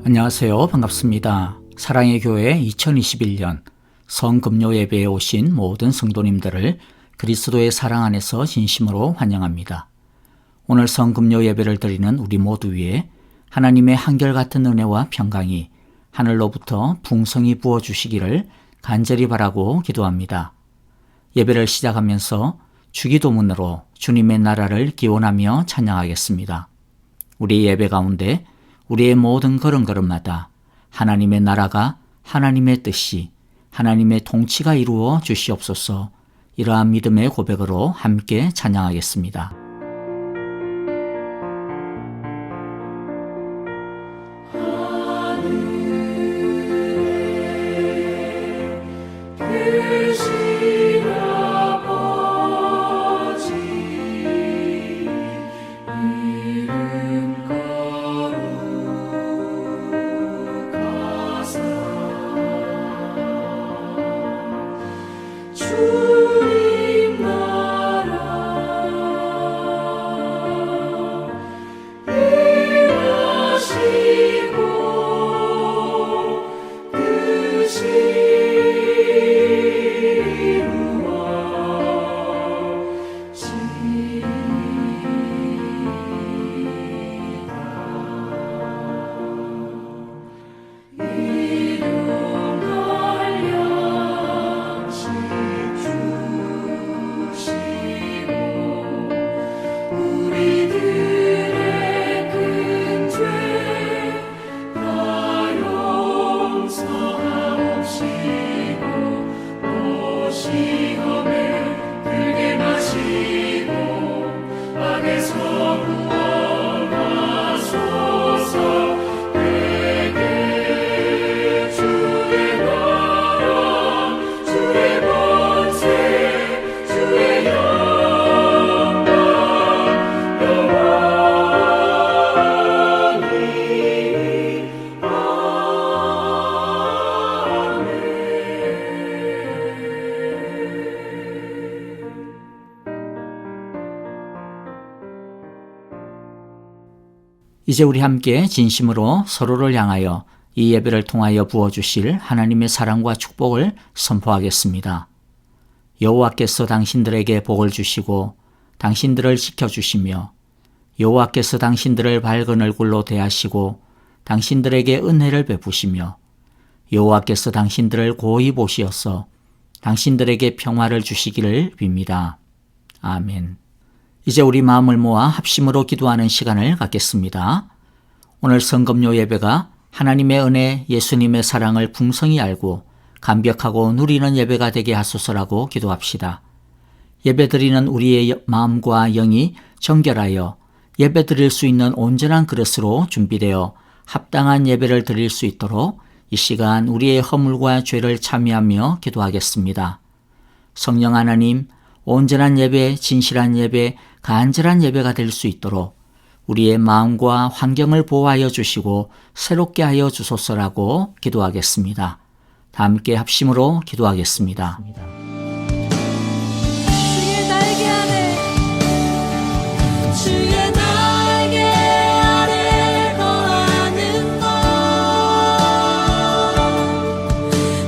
안녕하세요. 반갑습니다. 사랑의 교회 2021년 성금요 예배에 오신 모든 성도님들을 그리스도의 사랑 안에서 진심으로 환영합니다. 오늘 성금요 예배를 드리는 우리 모두 위에 하나님의 한결같은 은혜와 평강이 하늘로부터 풍성히 부어주시기를 간절히 바라고 기도합니다. 예배를 시작하면서 주기도문으로 주님의 나라를 기원하며 찬양하겠습니다. 우리 예배 가운데 우리의 모든 걸음걸음마다 하나님의 나라가, 하나님의 뜻이, 하나님의 통치가 이루어 주시옵소서. 이러한 믿음의 고백으로 함께 찬양하겠습니다. 이제 우리 함께 진심으로 서로를 향하여 이 예배를 통하여 부어주실 하나님의 사랑과 축복을 선포하겠습니다. 여호와께서 당신들에게 복을 주시고 당신들을 지켜주시며 여호와께서 당신들을 밝은 얼굴로 대하시고 당신들에게 은혜를 베푸시며 여호와께서 당신들을 고이 보시어서 당신들에게 평화를 주시기를 빕니다. 아멘. 이제 우리 마음을 모아 합심으로 기도하는 시간을 갖겠습니다. 오늘 성금요 예배가 하나님의 은혜, 예수님의 사랑을 풍성히 알고 감격하고 누리는 예배가 되게 하소서라고 기도합시다. 예배드리는 우리의 마음과 영이 정결하여 예배드릴 수 있는 온전한 그릇으로 준비되어 합당한 예배를 드릴 수 있도록 이 시간 우리의 허물과 죄를 참여하며 기도하겠습니다. 성령 하나님, 온전한 예배, 진실한 예배, 간절한 예배가 될 수 있도록 우리의 마음과 환경을 보호하여 주시고 새롭게 하여 주소서라고 기도하겠습니다. 다 함께 합심으로 기도하겠습니다. 주의 날개 아래 주의 날개 아래 거하는 것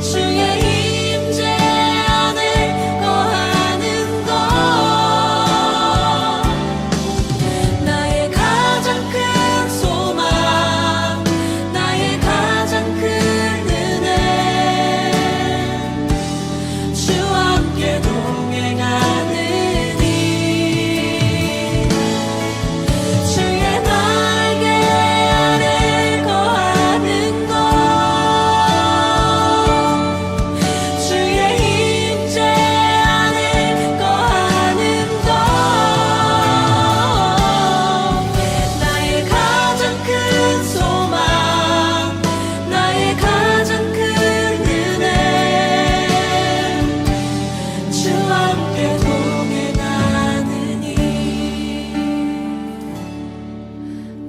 주의 임재 안에 거하는 것 나의 가장 큰 소망 나의 가장 큰 은혜 주와 함께 동행하는 주의 날개 아래 거하는 것 주의 임재 안에 거하는 것 나의 가장 큰 소망 나의 가장 큰 은혜 주와 함께 동행하느니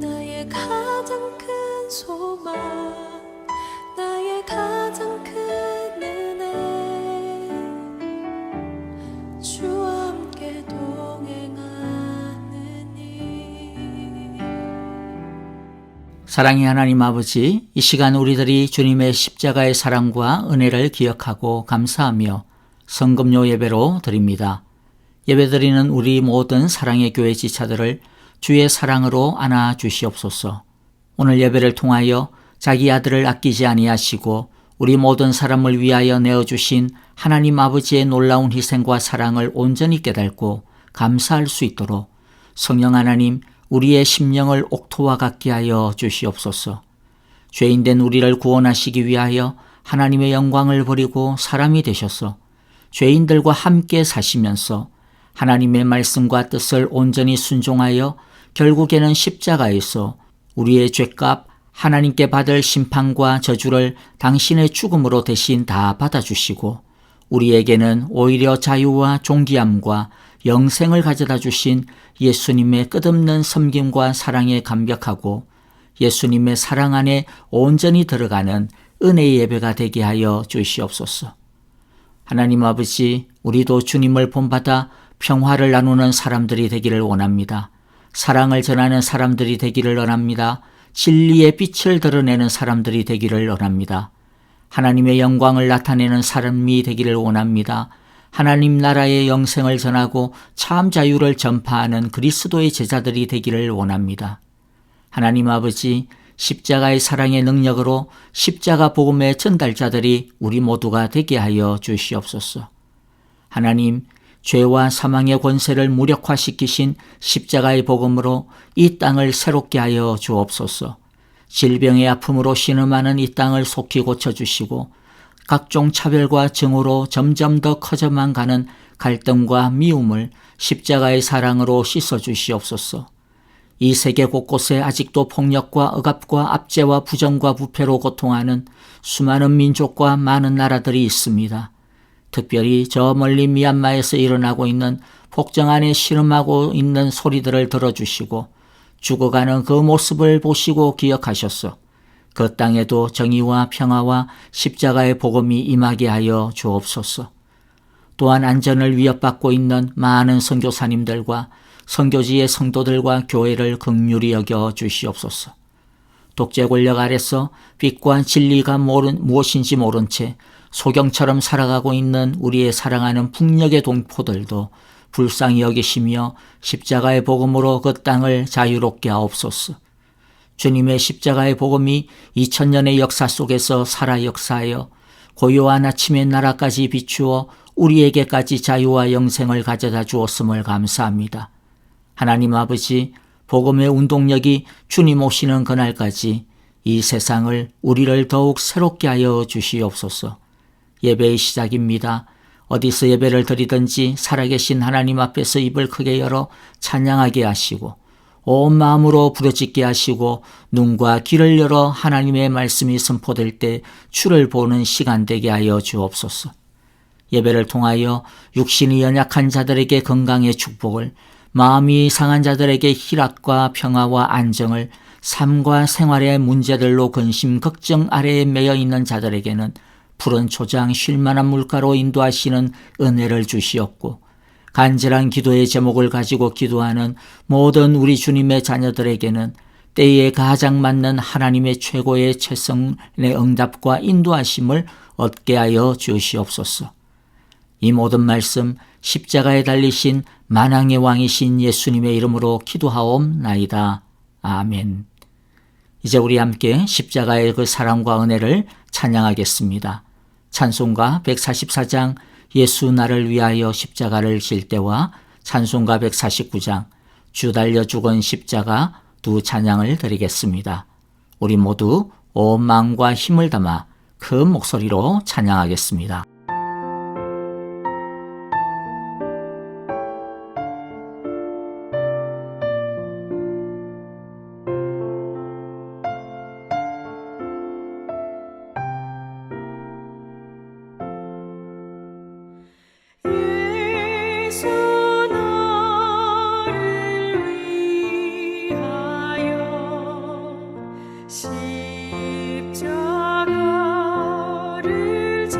나의 가장 큰 소망 나의 가장 큰 은혜 주와 함께 동행하느니 사랑의 하나님 아버지, 이 시간 우리들이 주님의 십자가의 사랑과 은혜를 기억하고 감사하며 성금요 예배로 드립니다. 예배드리는 우리 모든 사랑의 교회 지체들을 주의 사랑으로 안아 주시옵소서. 오늘 예배를 통하여 자기 아들을 아끼지 아니하시고 우리 모든 사람을 위하여 내어주신 하나님 아버지의 놀라운 희생과 사랑을 온전히 깨닫고 감사할 수 있도록 성령 하나님, 우리의 심령을 옥토와 같게 하여 주시옵소서. 죄인된 우리를 구원하시기 위하여 하나님의 영광을 버리고 사람이 되셔서 죄인들과 함께 사시면서 하나님의 말씀과 뜻을 온전히 순종하여 결국에는 십자가에서 우리의 죄값, 하나님께 받을 심판과 저주를 당신의 죽음으로 대신 다 받아주시고 우리에게는 오히려 자유와 존귀함과 영생을 가져다 주신 예수님의 끝없는 섬김과 사랑에 감격하고 예수님의 사랑 안에 온전히 들어가는 은혜의 예배가 되게 하여 주시옵소서. 하나님 아버지, 우리도 주님을 본받아 평화를 나누는 사람들이 되기를 원합니다. 사랑을 전하는 사람들이 되기를 원합니다. 진리의 빛을 드러내는 사람들이 되기를 원합니다. 하나님의 영광을 나타내는 사람이 되기를 원합니다. 하나님 나라의 영생을 전하고 참 자유를 전파하는 그리스도의 제자들이 되기를 원합니다. 하나님 아버지, 십자가의 사랑의 능력으로 십자가 복음의 전달자들이 우리 모두가 되게 하여 주시옵소서. 하나님, 죄와 사망의 권세를 무력화시키신 십자가의 복음으로 이 땅을 새롭게 하여 주옵소서. 질병의 아픔으로 신음하는 이 땅을 속히 고쳐주시고 각종 차별과 증오로 점점 더 커져만 가는 갈등과 미움을 십자가의 사랑으로 씻어주시옵소서. 이 세계 곳곳에 아직도 폭력과 억압과 압제와 부정과 부패로 고통하는 수많은 민족과 많은 나라들이 있습니다. 특별히 저 멀리 미얀마에서 일어나고 있는 폭정 안에 신음하고 있는 소리들을 들어주시고 죽어가는 그 모습을 보시고 기억하셔서 그 땅에도 정의와 평화와 십자가의 복음이 임하게 하여 주옵소서. 또한 안전을 위협받고 있는 많은 선교사님들과 선교지의 성도들과 교회를 긍휼히 여겨 주시옵소서. 독재 권력 아래서 빛과 진리가 무엇인지 모른 채 소경처럼 살아가고 있는 우리의 사랑하는 북녘의 동포들도 불쌍히 여기시며 십자가의 복음으로 그 땅을 자유롭게 하옵소서. 주님의 십자가의 복음이 2000년의 역사 속에서 살아 역사하여 고요한 아침의 나라까지 비추어 우리에게까지 자유와 영생을 가져다 주었음을 감사합니다. 하나님 아버지, 복음의 운동력이 주님 오시는 그날까지 이 세상을 우리를 더욱 새롭게 하여 주시옵소서. 예배의 시작입니다. 어디서 예배를 드리든지 살아계신 하나님 앞에서 입을 크게 열어 찬양하게 하시고 온 마음으로 부르짖게 하시고 눈과 귀를 열어 하나님의 말씀이 선포될 때 주를 보는 시간 되게 하여 주옵소서. 예배를 통하여 육신이 연약한 자들에게 건강의 축복을, 마음이 상한 자들에게 희락과 평화와 안정을, 삶과 생활의 문제들로 근심 걱정 아래에 매여 있는 자들에게는 푸른 초장 쉴만한 물가로 인도하시는 은혜를 주시옵고 간절한 기도의 제목을 가지고 기도하는 모든 우리 주님의 자녀들에게는 때에 가장 맞는 하나님의 최고의 최선의 응답과 인도하심을 얻게 하여 주시옵소서. 이 모든 말씀 십자가에 달리신 만왕의 왕이신 예수님의 이름으로 기도하옵나이다. 아멘. 이제 우리 함께 십자가의 그 사랑과 은혜를 찬양하겠습니다. 찬송가 144장 예수 나를 위하여 십자가를 질 때와 찬송가 149장 주 달려 죽은 십자가 두 찬양을 드리겠습니다. 우리 모두 온 마음과 힘을 담아 큰 목소리로 찬양하겠습니다. 십자가를 지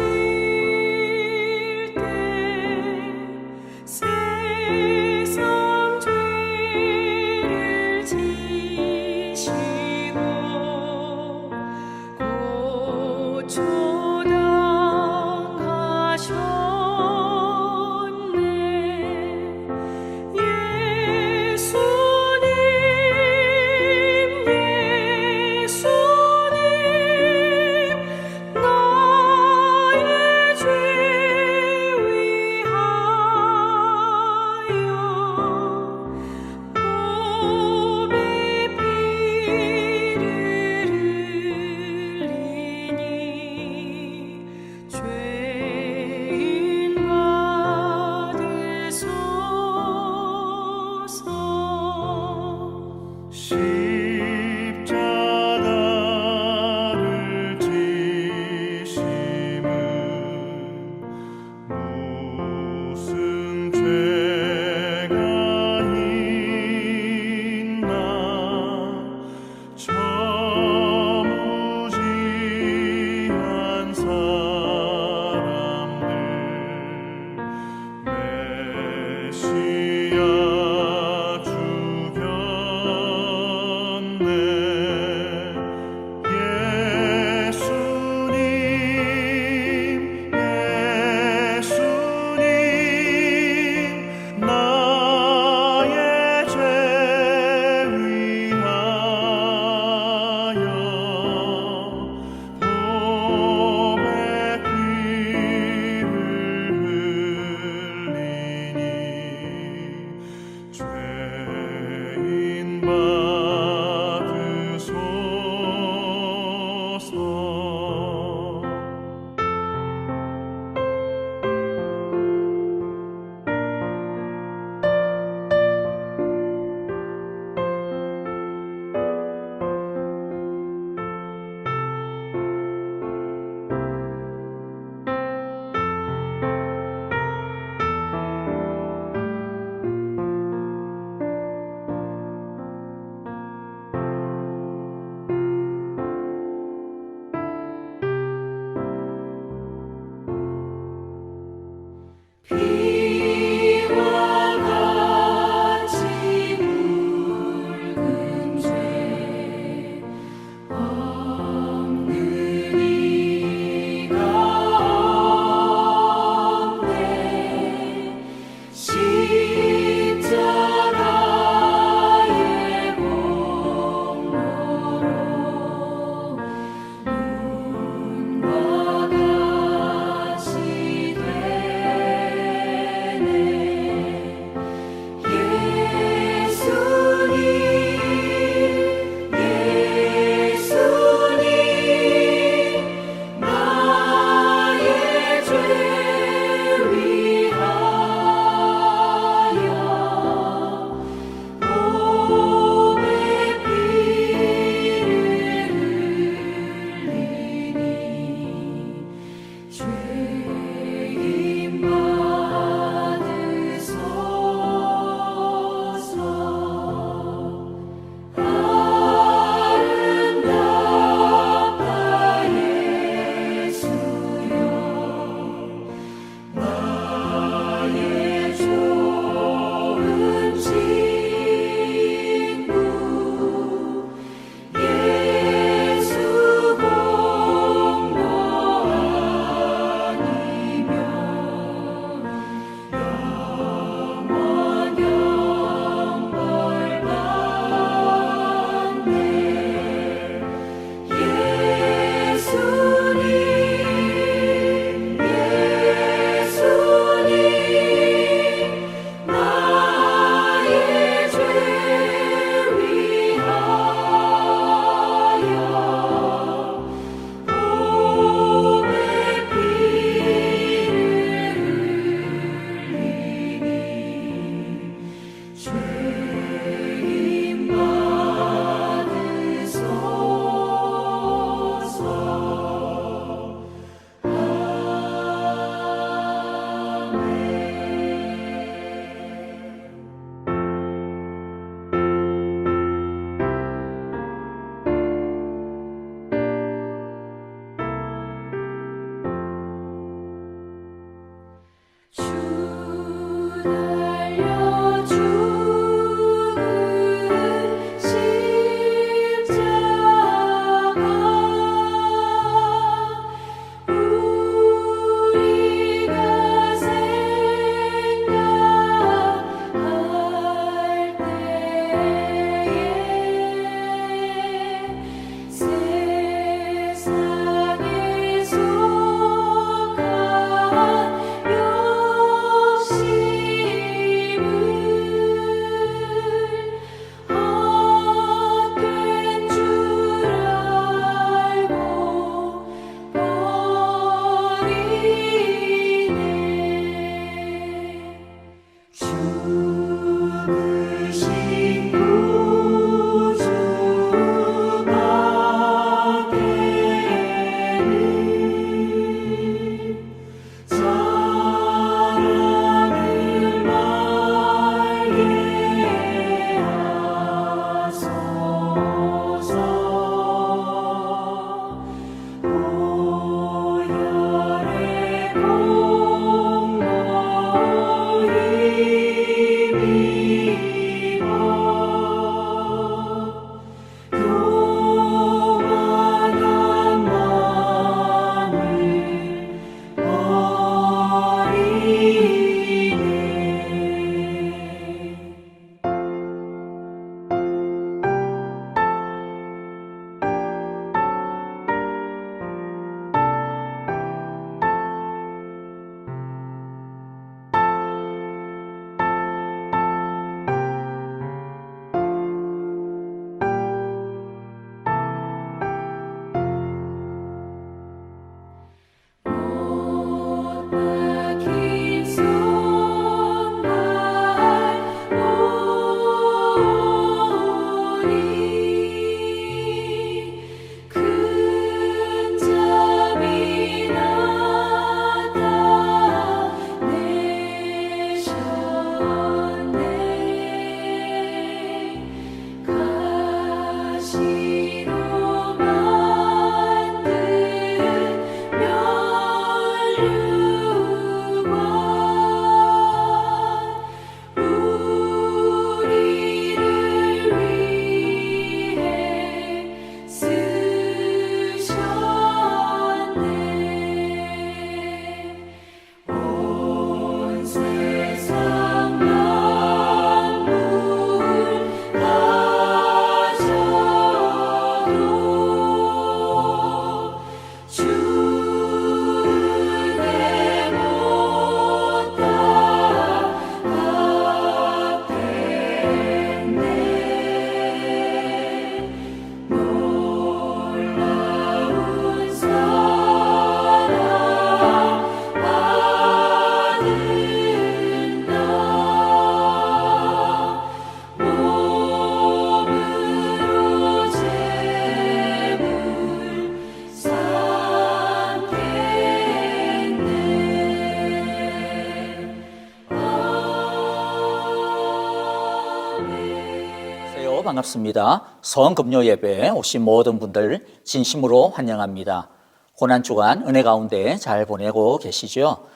반갑습니다. 성금요 예배에 오신 모든 분들 진심으로 환영합니다. 고난주간 은혜 가운데 잘 보내고 계시죠?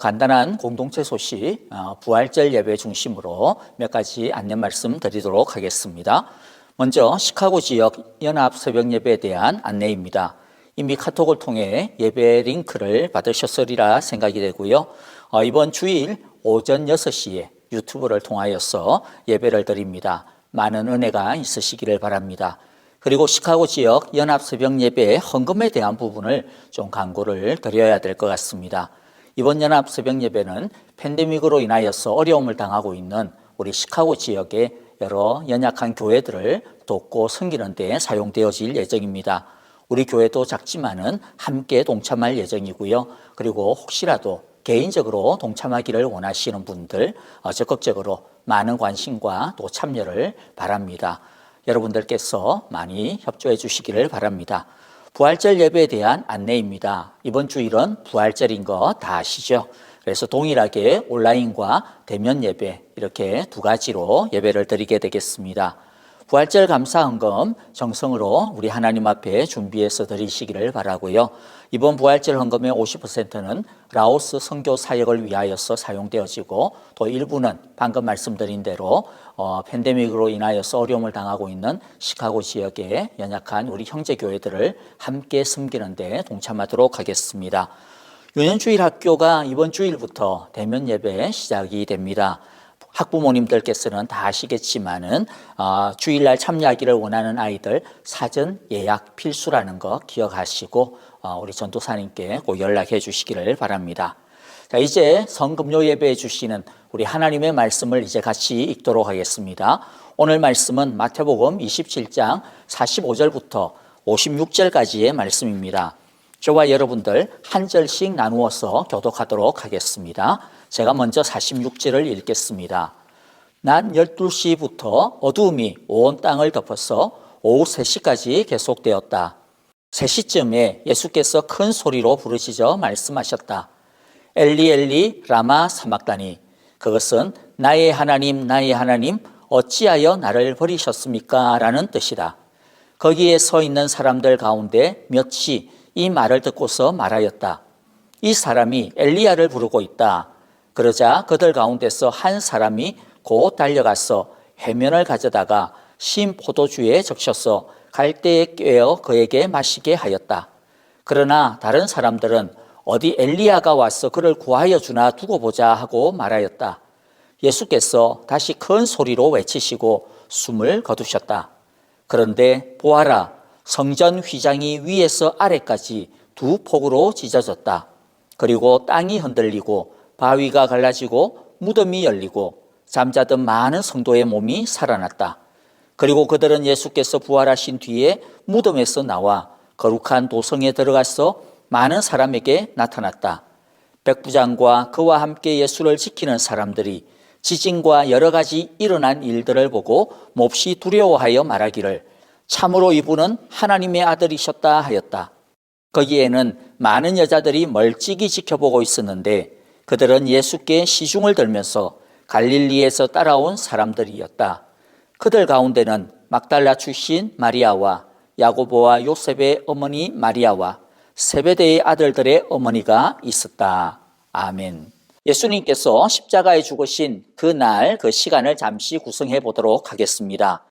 간단한 공동체 소식, 부활절 예배 중심으로 몇 가지 안내 말씀 드리도록 하겠습니다. 먼저 시카고 지역 연합 새벽 예배에 대한 안내입니다. 이미 카톡을 통해 예배 링크를 받으셨으리라 생각이 되고요. 이번 주일 오전 6시에 유튜브를 통하여서 예배를 드립니다. 많은 은혜가 있으시기를 바랍니다. 그리고 시카고 지역 연합 새벽 예배의 헌금에 대한 부분을 좀 강구를 드려야 될 것 같습니다. 이번 연합 새벽 예배는 팬데믹으로 인하여서 어려움을 당하고 있는 우리 시카고 지역의 여러 연약한 교회들을 돕고 섬기는 데 사용되어질 예정입니다. 우리 교회도 작지만은 함께 동참할 예정이고요. 그리고 혹시라도 개인적으로 동참하기를 원하시는 분들 적극적으로 많은 관심과 또 참여를 바랍니다. 여러분들께서 많이 협조해 주시기를 바랍니다. 부활절 예배에 대한 안내입니다. 이번 주일은 부활절인 거 다 아시죠? 그래서 동일하게 온라인과 대면 예배 이렇게 두 가지로 예배를 드리게 되겠습니다. 부활절 감사헌금 정성으로 우리 하나님 앞에 준비해서 드리시기를 바라고요. 이번 부활절 헌금의 50%는 라오스 선교 사역을 위하여서 사용되어지고 또 일부는 방금 말씀드린 대로 팬데믹으로 인하여서 어려움을 당하고 있는 시카고 지역의 연약한 우리 형제교회들을 함께 섬기는 데 동참하도록 하겠습니다. 유년주일 학교가 이번 주일부터 대면 예배 시작이 됩니다. 학부모님들께서는 다 아시겠지만은 주일날 참여하기를 원하는 아이들 사전 예약 필수라는 거 기억하시고 우리 전도사님께 꼭 연락해 주시기를 바랍니다. 자, 이제 성금요 예배해 주시는 우리 하나님의 말씀을 이제 같이 읽도록 하겠습니다. 오늘 말씀은 마태복음 27장 45절부터 56절까지의 말씀입니다. 저와 여러분들 한 절씩 나누어서 교독하도록 하겠습니다. 제가 먼저 46절을 읽겠습니다. 낮 12시부터 어두움이 온 땅을 덮어서 오후 3시까지 계속되었다. 3시쯤에 예수께서 큰 소리로 부르시져 말씀하셨다. 엘리 엘리 라마 사막다니, 그것은 나의 하나님 나의 하나님 어찌하여 나를 버리셨습니까? 라는 뜻이다. 거기에 서 있는 사람들 가운데 몇이 이 말을 듣고서 말하였다. 이 사람이 엘리야를 부르고 있다. 그러자 그들 가운데서 한 사람이 곧 달려가서 해면을 가져다가 신 포도주에 적셔서 갈대에 꿰어 그에게 마시게 하였다. 그러나 다른 사람들은 어디 엘리야가 와서 그를 구하여 주나 두고 보자 하고 말하였다. 예수께서 다시 큰 소리로 외치시고 숨을 거두셨다. 그런데 보아라, 성전 휘장이 위에서 아래까지 두 폭으로 찢어졌다. 그리고 땅이 흔들리고 바위가 갈라지고 무덤이 열리고 잠자던 많은 성도의 몸이 살아났다. 그리고 그들은 예수께서 부활하신 뒤에 무덤에서 나와 거룩한 도성에 들어가서 많은 사람에게 나타났다. 백부장과 그와 함께 예수를 지키는 사람들이 지진과 여러 가지 일어난 일들을 보고 몹시 두려워하여 말하기를 참으로 이분은 하나님의 아들이셨다 하였다. 거기에는 많은 여자들이 멀찍이 지켜보고 있었는데 그들은 예수께 시중을 들면서 갈릴리에서 따라온 사람들이었다. 그들 가운데는 막달라 출신 마리아와 야고보와 요셉의 어머니 마리아와 세베대의 아들들의 어머니가 있었다. 아멘. 예수님께서 십자가에 죽으신 그날 그 시간을 잠시 구성해 보도록 하겠습니다.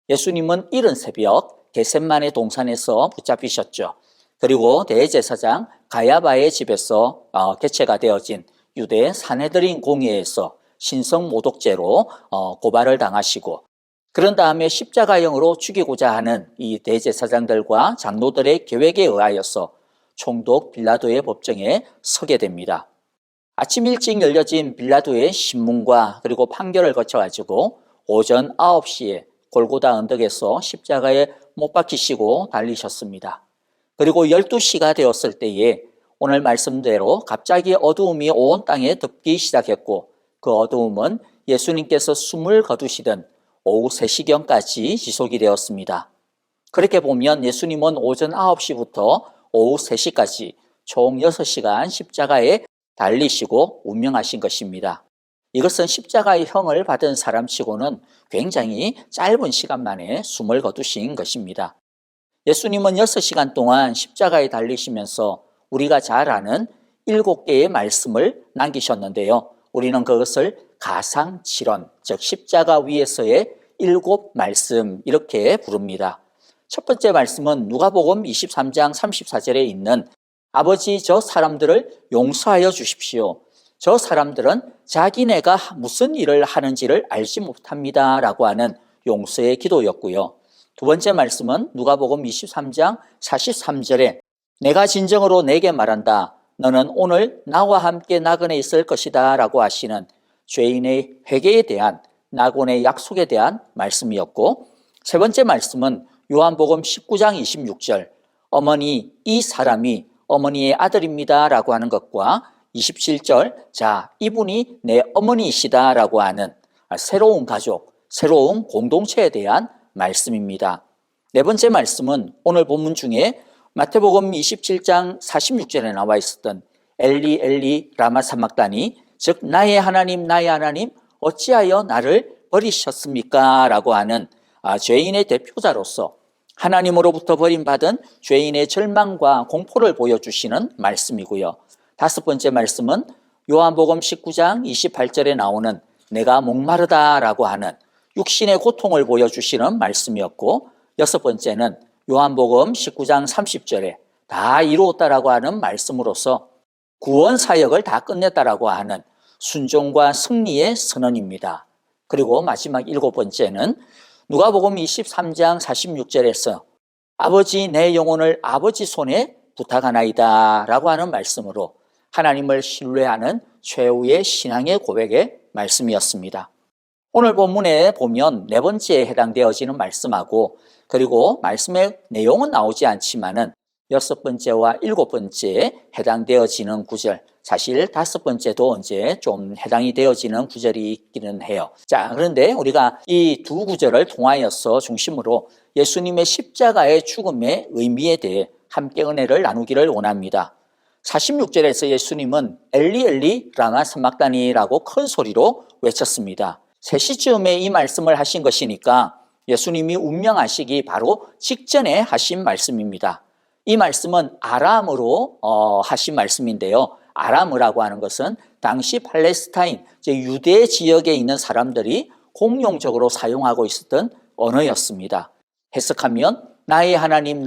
예수님은 이른 새벽 겟셋마네 동산에서 붙잡히셨죠. 그리고 대제사장 가야바의 집에서 개최가 되어진 유대 사내들인 공회에서 신성 모독죄로 고발을 당하시고 그런 다음에 십자가형으로 죽이고자 하는 이 대제사장들과 장로들의 계획에 의하여서 총독 빌라도의 법정에 서게 됩니다. 아침 일찍 열려진 빌라도의 신문과 그리고 판결을 거쳐가지고 오전 9시에 골고다 언덕에서 십자가에 못 박히시고 달리셨습니다. 그리고 12시가 되었을 때에 오늘 말씀대로 갑자기 어두움이 온 땅에 덮기 시작했고 그 어두움은 예수님께서 숨을 거두시던 오후 3시경까지 지속이 되었습니다. 그렇게 보면 예수님은 오전 9시부터 오후 3시까지 총 6시간 십자가에 달리시고 운명하신 것입니다. 이것은 십자가의 형을 받은 사람치고는 굉장히 짧은 시간 만에 숨을 거두신 것입니다. 예수님은 6시간 동안 십자가에 달리시면서 우리가 잘 아는 7개의 말씀을 남기셨는데요. 우리는 그것을 가상칠언, 즉 십자가 위에서의 7말씀 이렇게 부릅니다. 첫 번째 말씀은 누가복음 23장 34절에 있는 아버지 저 사람들을 용서하여 주십시오. 저 사람들은 자기네가 무슨 일을 하는지를 알지 못합니다 라고 하는 용서의 기도였고요. 두 번째 말씀은 누가복음 23장 43절에 내가 진정으로 내게 말한다. 너는 오늘 나와 함께 나그네 있을 것이다 라고 하시는 죄인의 회개에 대한 낙원의 약속에 대한 말씀이었고, 세 번째 말씀은 요한복음 19장 26절 어머니 이 사람이 어머니의 아들입니다 라고 하는 것과 27절 자 이분이 내 어머니이시다 라고 하는 새로운 가족, 새로운 공동체에 대한 말씀입니다. 네 번째 말씀은 오늘 본문 중에 마태복음 27장 46절에 나와 있었던 엘리 엘리 라마 사막다니, 즉 나의 하나님 어찌하여 나를 버리셨습니까? 라고 하는 죄인의 대표자로서 하나님으로부터 버림받은 죄인의 절망과 공포를 보여주시는 말씀이고요. 다섯 번째 말씀은 요한복음 19장 28절에 나오는 내가 목마르다 라고 하는 육신의 고통을 보여주시는 말씀이었고, 여섯 번째는 요한복음 19장 30절에 다 이루었다라고 하는 말씀으로서 구원 사역을 다 끝냈다라고 하는 순종과 승리의 선언입니다. 그리고 마지막 일곱 번째는 누가복음 23장 46절에서 아버지 내 영혼을 아버지 손에 부탁하나이다 라고 하는 말씀으로 하나님을 신뢰하는 최후의 신앙의 고백의 말씀이었습니다. 오늘 본문에 보면 네 번째에 해당되어지는 말씀하고, 그리고 말씀의 내용은 나오지 않지만은 여섯 번째와 일곱 번째에 해당되어지는 구절, 사실 다섯 번째도 이제 좀 해당이 되어지는 구절이 있기는 해요. 자, 그런데 우리가 이 두 구절을 통하여서 중심으로 예수님의 십자가의 죽음의 의미에 대해 함께 은혜를 나누기를 원합니다. 46절에서 예수님은 엘리 엘리 라마 사막다니라고 큰 소리로 외쳤습니다. 3시쯤에 이 말씀을 하신 것이니까 예수님이 운명하시기 바로 직전에 하신 말씀입니다. 이 말씀은 아람어로 하신 말씀인데요. 아람어라고 하는 것은 당시 팔레스타인, 유대 지역에 있는 사람들이 공용적으로 사용하고 있었던 언어였습니다. 해석하면 나의 하나님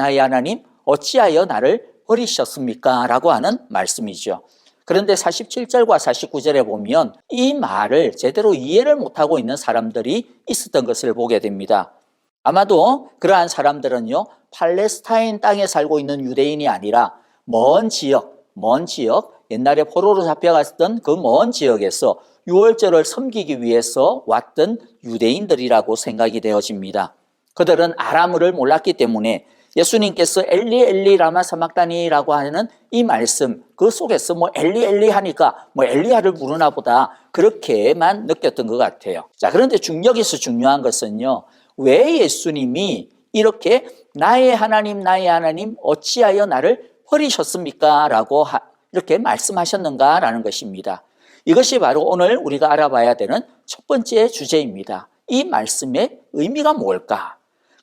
어찌하여 나를 버리셨습니까? 라고 하는 말씀이죠. 그런데 47절과 49절에 보면 이 말을 제대로 이해를 못하고 있는 사람들이 있었던 것을 보게 됩니다. 아마도 그러한 사람들은요, 팔레스타인 땅에 살고 있는 유대인이 아니라 먼 지역, 옛날에 포로로 잡혀갔던 그 먼 지역에서 유월절을 섬기기 위해서 왔던 유대인들이라고 생각이 되어집니다. 그들은 아람어를 몰랐기 때문에 예수님께서 엘리 엘리 라마 사막다니라고 하는 이 말씀, 그 속에서 엘리 엘리 하니까 엘리야를 부르나 보다 그렇게만 느꼈던 것 같아요. 자, 그런데 여기서 중요한 것은요, 왜 예수님이 이렇게 나의 하나님 어찌하여 나를 버리셨습니까? 라고 이렇게 말씀하셨는가라는 것입니다. 이것이 바로 오늘 우리가 알아봐야 되는 첫 번째 주제입니다. 이 말씀의 의미가 뭘까?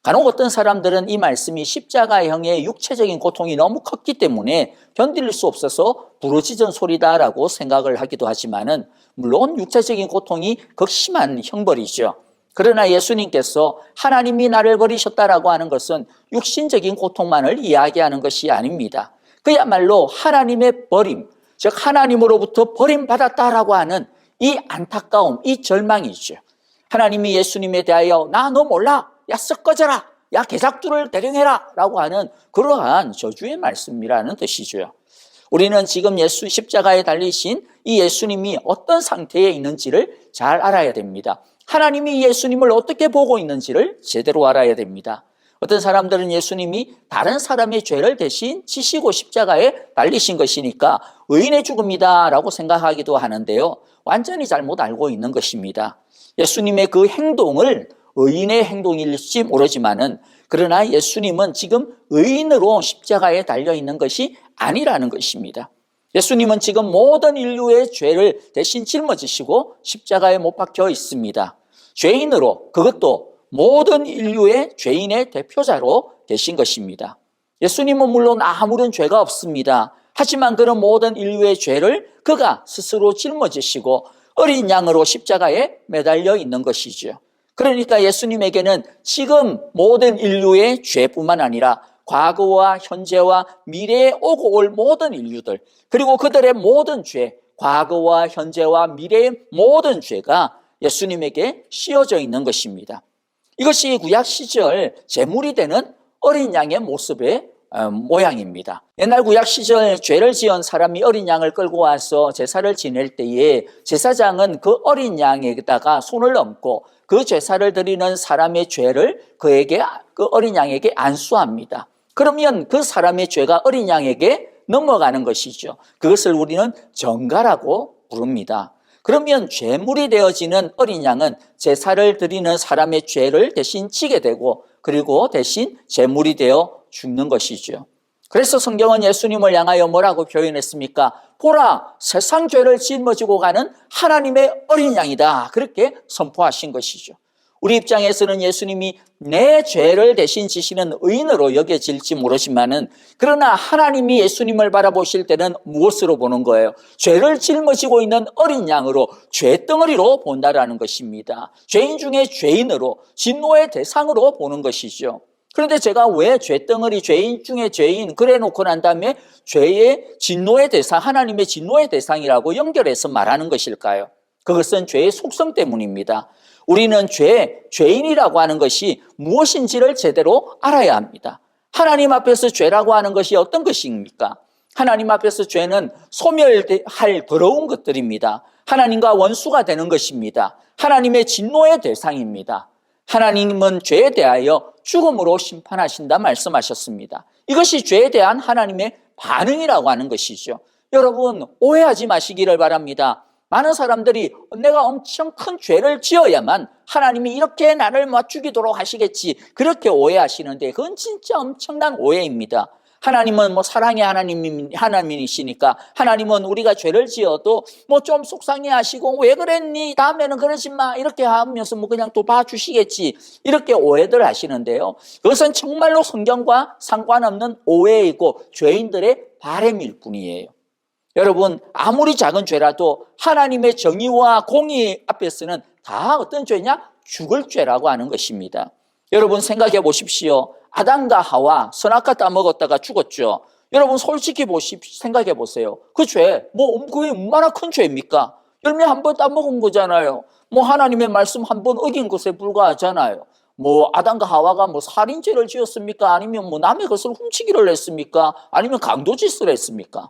간혹 어떤 사람들은 이 말씀이 십자가형의 육체적인 고통이 너무 컸기 때문에 견딜 수 없어서 부르짖은 소리다라고 생각을 하기도 하지만은, 물론 육체적인 고통이 극심한 형벌이죠. 그러나 예수님께서 하나님이 나를 버리셨다라고 하는 것은 육신적인 고통만을 이야기하는 것이 아닙니다. 그야말로 하나님의 버림, 즉 하나님으로부터 버림받았다라고 하는 이 안타까움, 이 절망이죠. 하나님이 예수님에 대하여 나 너 몰라, 야 썩 꺼져라, 야 개작두를 대령해라 라고 하는 그러한 저주의 말씀이라는 뜻이죠. 우리는 지금 십자가에 달리신 이 예수님이 어떤 상태에 있는지를 잘 알아야 됩니다. 하나님이 예수님을 어떻게 보고 있는지를 제대로 알아야 됩니다. 어떤 사람들은 예수님이 다른 사람의 죄를 대신 지시고 십자가에 달리신 것이니까 의인의 죽음이다 라고 생각하기도 하는데요, 완전히 잘못 알고 있는 것입니다. 예수님의 그 행동을 의인의 행동일지 모르지만은, 그러나 예수님은 지금 의인으로 십자가에 달려 있는 것이 아니라는 것입니다. 예수님은 지금 모든 인류의 죄를 대신 짊어지시고 십자가에 못 박혀 있습니다. 죄인으로, 그것도 모든 인류의 죄인의 대표자로 계신 것입니다. 예수님은 물론 아무런 죄가 없습니다. 하지만 그런 모든 인류의 죄를 그가 스스로 짊어지시고 어린 양으로 십자가에 매달려 있는 것이죠. 그러니까 예수님에게는 지금 모든 인류의 죄뿐만 아니라 과거와 현재와 미래에 오고 올 모든 인류들, 그리고 그들의 모든 죄, 과거와 현재와 미래의 모든 죄가 예수님에게 씌워져 있는 것입니다. 이것이 구약 시절 제물이 되는 어린 양의 모습의 모양입니다. 옛날 구약 시절 죄를 지은 사람이 어린 양을 끌고 와서 제사를 지낼 때에 제사장은 그 어린 양에다가 손을 얹고 그 제사를 드리는 사람의 죄를 그 어린 양에게 안수합니다. 그러면 그 사람의 죄가 어린 양에게 넘어가는 것이죠. 그것을 우리는 전가라고 부릅니다. 그러면 죄물이 되어지는 어린 양은 제사를 드리는 사람의 죄를 대신 지게 되고 그리고 대신 제물이 되어 죽는 것이죠. 그래서 성경은 예수님을 향하여 뭐라고 표현했습니까? 보라, 세상 죄를 짊어지고 가는 하나님의 어린 양이다. 그렇게 선포하신 것이죠. 우리 입장에서는 예수님이 내 죄를 대신 지시는 의인으로 여겨질지 모르지만은, 그러나 하나님이 예수님을 바라보실 때는 무엇으로 보는 거예요? 죄를 짊어지고 있는 어린 양으로, 죄덩어리로 본다라는 것입니다. 죄인 중에 죄인으로, 진노의 대상으로 보는 것이죠. 그런데 제가 왜 죄덩어리, 죄인 중에 죄인 그래 놓고 난 다음에 죄의 진노의 대상, 하나님의 진노의 대상이라고 연결해서 말하는 것일까요? 그것은 죄의 속성 때문입니다. 우리는 죄인이라고 하는 것이 무엇인지를 제대로 알아야 합니다. 하나님 앞에서 죄라고 하는 것이 어떤 것입니까? 하나님 앞에서 죄는 소멸할 더러운 것들입니다. 하나님과 원수가 되는 것입니다. 하나님의 진노의 대상입니다. 하나님은 죄에 대하여 죽음으로 심판하신다 말씀하셨습니다. 이것이 죄에 대한 하나님의 반응이라고 하는 것이죠. 여러분, 오해하지 마시기를 바랍니다. 많은 사람들이 내가 엄청 큰 죄를 지어야만 하나님이 이렇게 나를 죽이도록 하시겠지, 그렇게 오해하시는데 그건 진짜 엄청난 오해입니다. 하나님은 사랑의 하나님이시니까 하나님은 우리가 죄를 지어도 좀 속상해 하시고 왜 그랬니? 다음에는 그러지 마. 이렇게 하면서 그냥 또 봐주시겠지. 이렇게 오해들 하시는데요. 그것은 정말로 성경과 상관없는 오해이고 죄인들의 바램일 뿐이에요. 여러분, 아무리 작은 죄라도 하나님의 정의와 공의 앞에서는 다 어떤 죄냐? 죽을 죄라고 하는 것입니다. 여러분 생각해 보십시오. 아담과 하와 선악과 따먹었다가 죽었죠. 여러분 솔직히 생각해 보세요. 그 죄, 그게 얼마나 큰 죄입니까? 열매 한 번 따먹은 거잖아요. 하나님의 말씀 한 번 어긴 것에 불과하잖아요. 아담과 하와가 살인죄를 지었습니까? 아니면 남의 것을 훔치기를 했습니까? 아니면 강도짓을 했습니까?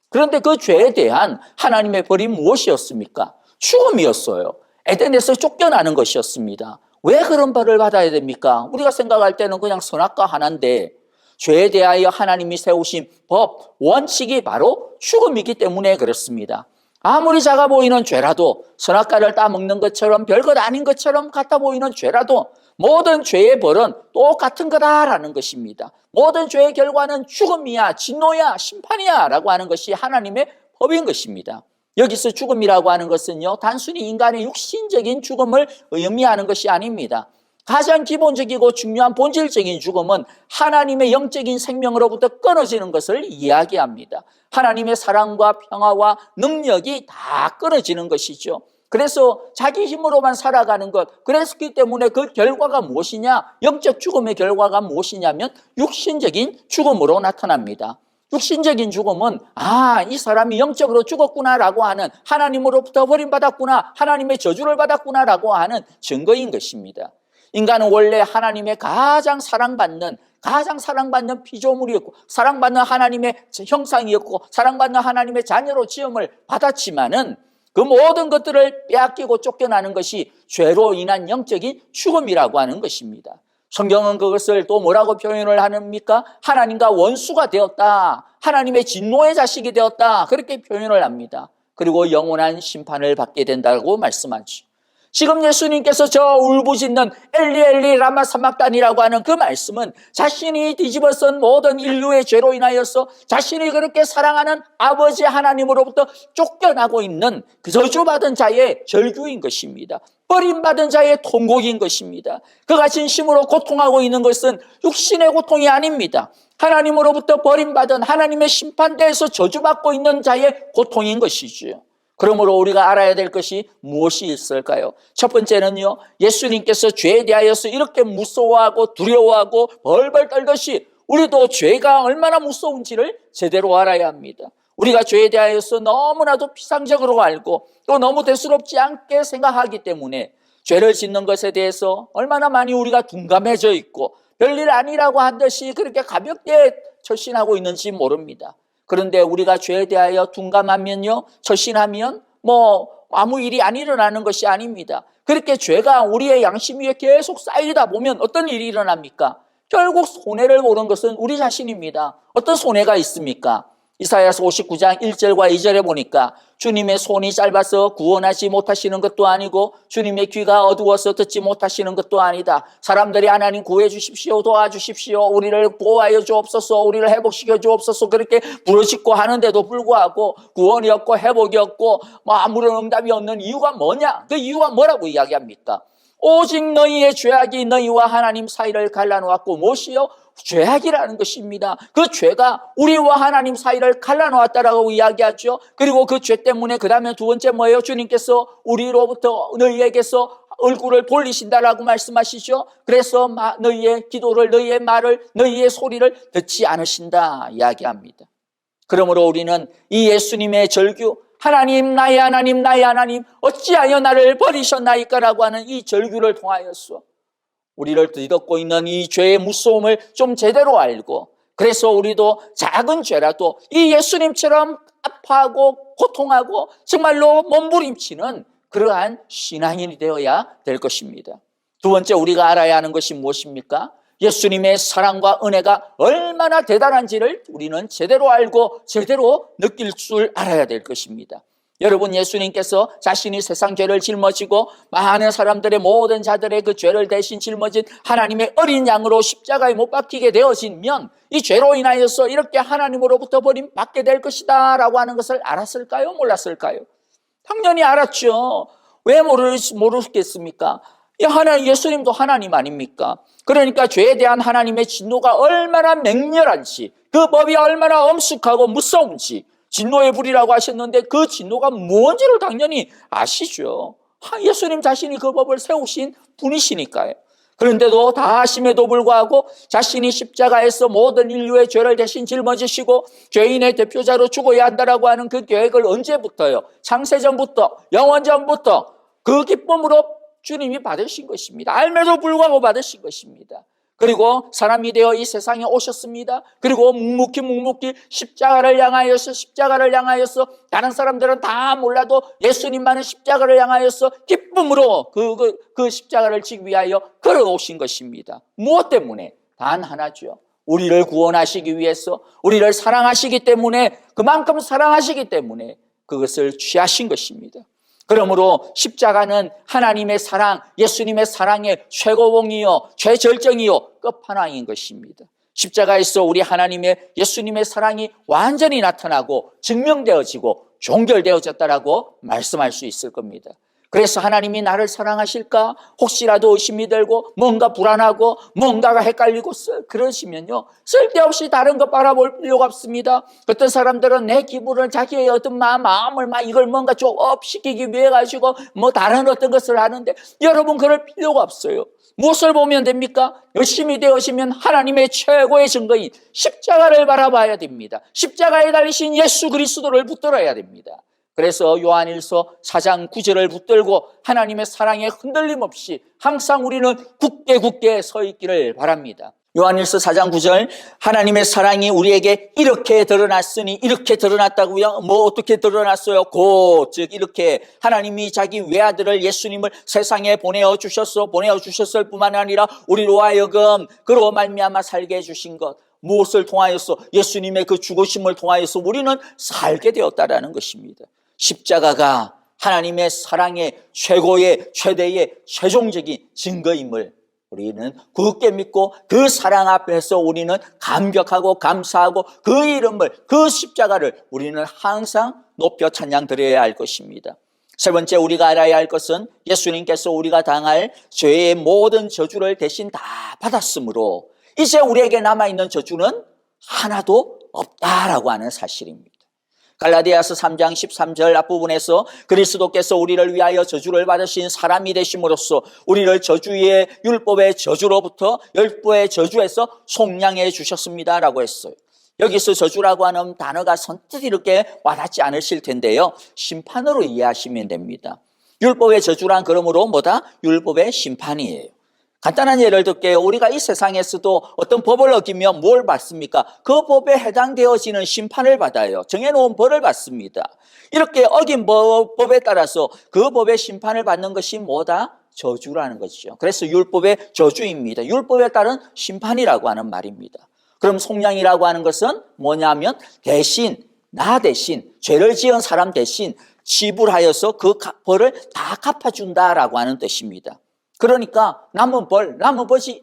그런데 그 죄에 대한 하나님의 벌이 무엇이었습니까? 죽음이었어요. 에덴에서 쫓겨나는 것이었습니다. 왜 그런 벌을 받아야 됩니까? 우리가 생각할 때는 그냥 선악과 하나인데 죄에 대하여 하나님이 세우신 법, 원칙이 바로 죽음이기 때문에 그렇습니다. 아무리 작아 보이는 죄라도, 선악과를 따먹는 것처럼 별것 아닌 것처럼 같아 보이는 죄라도 모든 죄의 벌은 똑같은 거다라는 것입니다. 모든 죄의 결과는 죽음이야, 진노야, 심판이야 라고 하는 것이 하나님의 법인 것입니다. 여기서 죽음이라고 하는 것은요, 단순히 인간의 육신적인 죽음을 의미하는 것이 아닙니다. 가장 기본적이고 중요한 본질적인 죽음은 하나님의 영적인 생명으로부터 끊어지는 것을 이야기합니다. 하나님의 사랑과 평화와 능력이 다 끊어지는 것이죠. 그래서 자기 힘으로만 살아가는 것, 그랬기 때문에 그 결과가 무엇이냐? 영적 죽음의 결과가 무엇이냐면 육신적인 죽음으로 나타납니다. 육신적인 죽음은 이 사람이 영적으로 죽었구나라고 하는, 하나님으로부터 버림받았구나, 하나님의 저주를 받았구나라고 하는 증거인 것입니다. 인간은 원래 하나님의 가장 사랑받는 피조물이었고, 사랑받는 하나님의 형상이었고, 사랑받는 하나님의 자녀로 지음을 받았지만은 그 모든 것들을 빼앗기고 쫓겨나는 것이 죄로 인한 영적인 죽음이라고 하는 것입니다. 성경은 그것을 또 뭐라고 표현을 합니까? 하나님과 원수가 되었다, 하나님의 진노의 자식이 되었다, 그렇게 표현을 합니다. 그리고 영원한 심판을 받게 된다고 말씀하죠. 지금 예수님께서 저 울부짖는 엘리 엘리 라마 사막단이라고 하는 그 말씀은 자신이 뒤집어쓴 모든 인류의 죄로 인하여서 자신이 그렇게 사랑하는 아버지 하나님으로부터 쫓겨나고 있는 그 저주받은 자의 절규인 것입니다. 버림받은 자의 통곡인 것입니다. 그가 진심으로 고통하고 있는 것은 육신의 고통이 아닙니다. 하나님으로부터 버림받은 하나님의 심판대에서 저주받고 있는 자의 고통인 것이지요. 그러므로 우리가 알아야 될 것이 무엇이 있을까요? 첫 번째는요, 예수님께서 죄에 대하여서 이렇게 무서워하고 두려워하고 벌벌 떨듯이 우리도 죄가 얼마나 무서운지를 제대로 알아야 합니다. 우리가 죄에 대하여서 너무나도 피상적으로 알고 또 너무 대수롭지 않게 생각하기 때문에 죄를 짓는 것에 대해서 얼마나 많이 우리가 둔감해져 있고 별일 아니라고 한 듯이 그렇게 가볍게 처신하고 있는지 모릅니다. 그런데 우리가 죄에 대하여 둔감하면요, 처신하면 아무 일이 안 일어나는 것이 아닙니다. 그렇게 죄가 우리의 양심 위에 계속 쌓이다 보면 어떤 일이 일어납니까? 결국 손해를 보는 것은 우리 자신입니다. 어떤 손해가 있습니까? 이사야서 59장 1절과 2절에 보니까 주님의 손이 짧아서 구원하지 못하시는 것도 아니고 주님의 귀가 어두워서 듣지 못하시는 것도 아니다. 사람들이 하나님 구해 주십시오, 도와주십시오, 우리를 보호하여 주옵소서, 우리를 회복시켜 주옵소서 그렇게 부르짖고 하는데도 불구하고 구원이 없고 회복이 없고 아무런 응답이 없는 이유가 뭐냐? 그 이유가 뭐라고 이야기합니까? 오직 너희의 죄악이 너희와 하나님 사이를 갈라놓았고 무엇이요? 죄악이라는 것입니다. 그 죄가 우리와 하나님 사이를 갈라놓았다라고 이야기하죠. 그리고 그 죄 때문에 그 다음에 두 번째 뭐예요? 주님께서 우리로부터 너희에게서 얼굴을 돌리신다라고 말씀하시죠. 그래서 너희의 기도를, 너희의 말을, 너희의 소리를 듣지 않으신다 이야기합니다. 그러므로 우리는 이 예수님의 절규, 하나님 나의 하나님 나의 하나님 어찌하여 나를 버리셨나이까라고 하는 이 절규를 통하여서 우리를 뒤덮고 있는 이 죄의 무서움을 좀 제대로 알고, 그래서 우리도 작은 죄라도 이 예수님처럼 아파하고 고통하고 정말로 몸부림치는 그러한 신앙인이 되어야 될 것입니다. 두 번째 우리가 알아야 하는 것이 무엇입니까? 예수님의 사랑과 은혜가 얼마나 대단한지를 우리는 제대로 알고 제대로 느낄 줄 알아야 될 것입니다. 여러분, 예수님께서 자신이 세상 죄를 짊어지고 많은 사람들의 모든 자들의 그 죄를 대신 짊어진 하나님의 어린 양으로 십자가에 못 박히게 되어지면 이 죄로 인하여서 이렇게 하나님으로부터 버림받게 될 것이다 라고 하는 것을 알았을까요? 몰랐을까요? 당연히 알았죠. 왜 모르겠습니까? 예수님도 하나님 아닙니까? 그러니까 죄에 대한 하나님의 진노가 얼마나 맹렬한지, 그 법이 얼마나 엄숙하고 무서운지, 진노의 불이라고 하셨는데 그 진노가 뭔지를 당연히 아시죠. 예수님 자신이 그 법을 세우신 분이시니까요. 그런데도 다 아심에도 불구하고 자신이 십자가에서 모든 인류의 죄를 대신 짊어지시고 죄인의 대표자로 죽어야 한다라고 하는 그 계획을 언제부터요? 창세전부터, 영원전부터 그 기쁨으로 주님이 받으신 것입니다. 알면서 불구하고 받으신 것입니다. 그리고 사람이 되어 이 세상에 오셨습니다. 그리고 묵묵히 십자가를 향하여서 다른 사람들은 다 몰라도 예수님만은 십자가를 향하여서 기쁨으로 그 십자가를 지기 위하여 걸어오신 것입니다. 무엇 때문에? 단 하나죠. 우리를 구원하시기 위해서, 우리를 사랑하시기 때문에, 그만큼 사랑하시기 때문에 그것을 취하신 것입니다. 그러므로 십자가는 하나님의 사랑, 예수님의 사랑의 최고봉이요, 최절정이요, 끝판왕인 것입니다. 십자가에서 우리 하나님의 예수님의 사랑이 완전히 나타나고 증명되어지고 종결되어졌다라고 말씀할 수 있을 겁니다. 그래서 하나님이 나를 사랑하실까 혹시라도 의심이 들고 뭔가 불안하고 뭔가가 헷갈리고 그러시면요, 쓸데없이 다른 것 바라볼 필요가 없습니다. 어떤 사람들은 내 기분을, 자기의 어떤 마음을 이걸 뭔가 좀 업시키기 위해 가지고 다른 어떤 것을 하는데, 여러분 그럴 필요가 없어요. 무엇을 보면 됩니까? 열심히 되어지면 하나님의 최고의 증거인 십자가를 바라봐야 됩니다. 십자가에 달리신 예수 그리스도를 붙들어야 됩니다. 그래서 요한일서 4장 9절을 붙들고 하나님의 사랑에 흔들림 없이 항상 우리는 굳게 서 있기를 바랍니다. 요한일서 4장 9절, 하나님의 사랑이 우리에게 이렇게 드러났으니, 이렇게 드러났다고요? 어떻게 드러났어요? 즉 이렇게 하나님이 자기 외아들을 예수님을 세상에 보내어 주셨을 뿐만 아니라 우리로 하여금 그로 말미암아 살게 해주신 것, 무엇을 통하여서? 예수님의 그 죽으심을 통하여서 우리는 살게 되었다라는 것입니다. 십자가가 하나님의 사랑의 최고의 최대의 최종적인 증거임을 우리는 굳게 믿고 그 사랑 앞에서 우리는 감격하고 감사하고 그 이름을, 그 십자가를 우리는 항상 높여 찬양 드려야 할 것입니다. 세 번째, 우리가 알아야 할 것은 예수님께서 우리가 당할 죄의 모든 저주를 대신 다 받았으므로 이제 우리에게 남아있는 저주는 하나도 없다라고 하는 사실입니다. 갈라디아서 3장 13절 앞부분에서 그리스도께서 우리를 위하여 저주를 받으신 사람이 되심으로써 우리를 저주의 율법의 저주로부터 율법의 저주에서 속량해 주셨습니다라고 했어요. 여기서 저주라고 하는 단어가 선뜻 이렇게 와닿지 않으실 텐데요, 심판으로 이해하시면 됩니다. 율법의 저주란 그러므로 뭐다? 율법의 심판이에요. 간단한 예를 들게요. 우리가 이 세상에서도 어떤 법을 어기면 뭘 받습니까? 그 법에 해당되어지는 심판을 받아요. 정해놓은 벌을 받습니다. 이렇게 어긴 법에 따라서 그 법의 심판을 받는 것이 뭐다? 저주라는 것이죠. 그래서 율법의 저주입니다. 율법에 따른 심판이라고 하는 말입니다. 그럼 속량이라고 하는 것은 뭐냐면 나 대신 죄를 지은 사람 대신 지불하여서 그 벌을 다 갚아준다라고 하는 뜻입니다. 그러니까 남은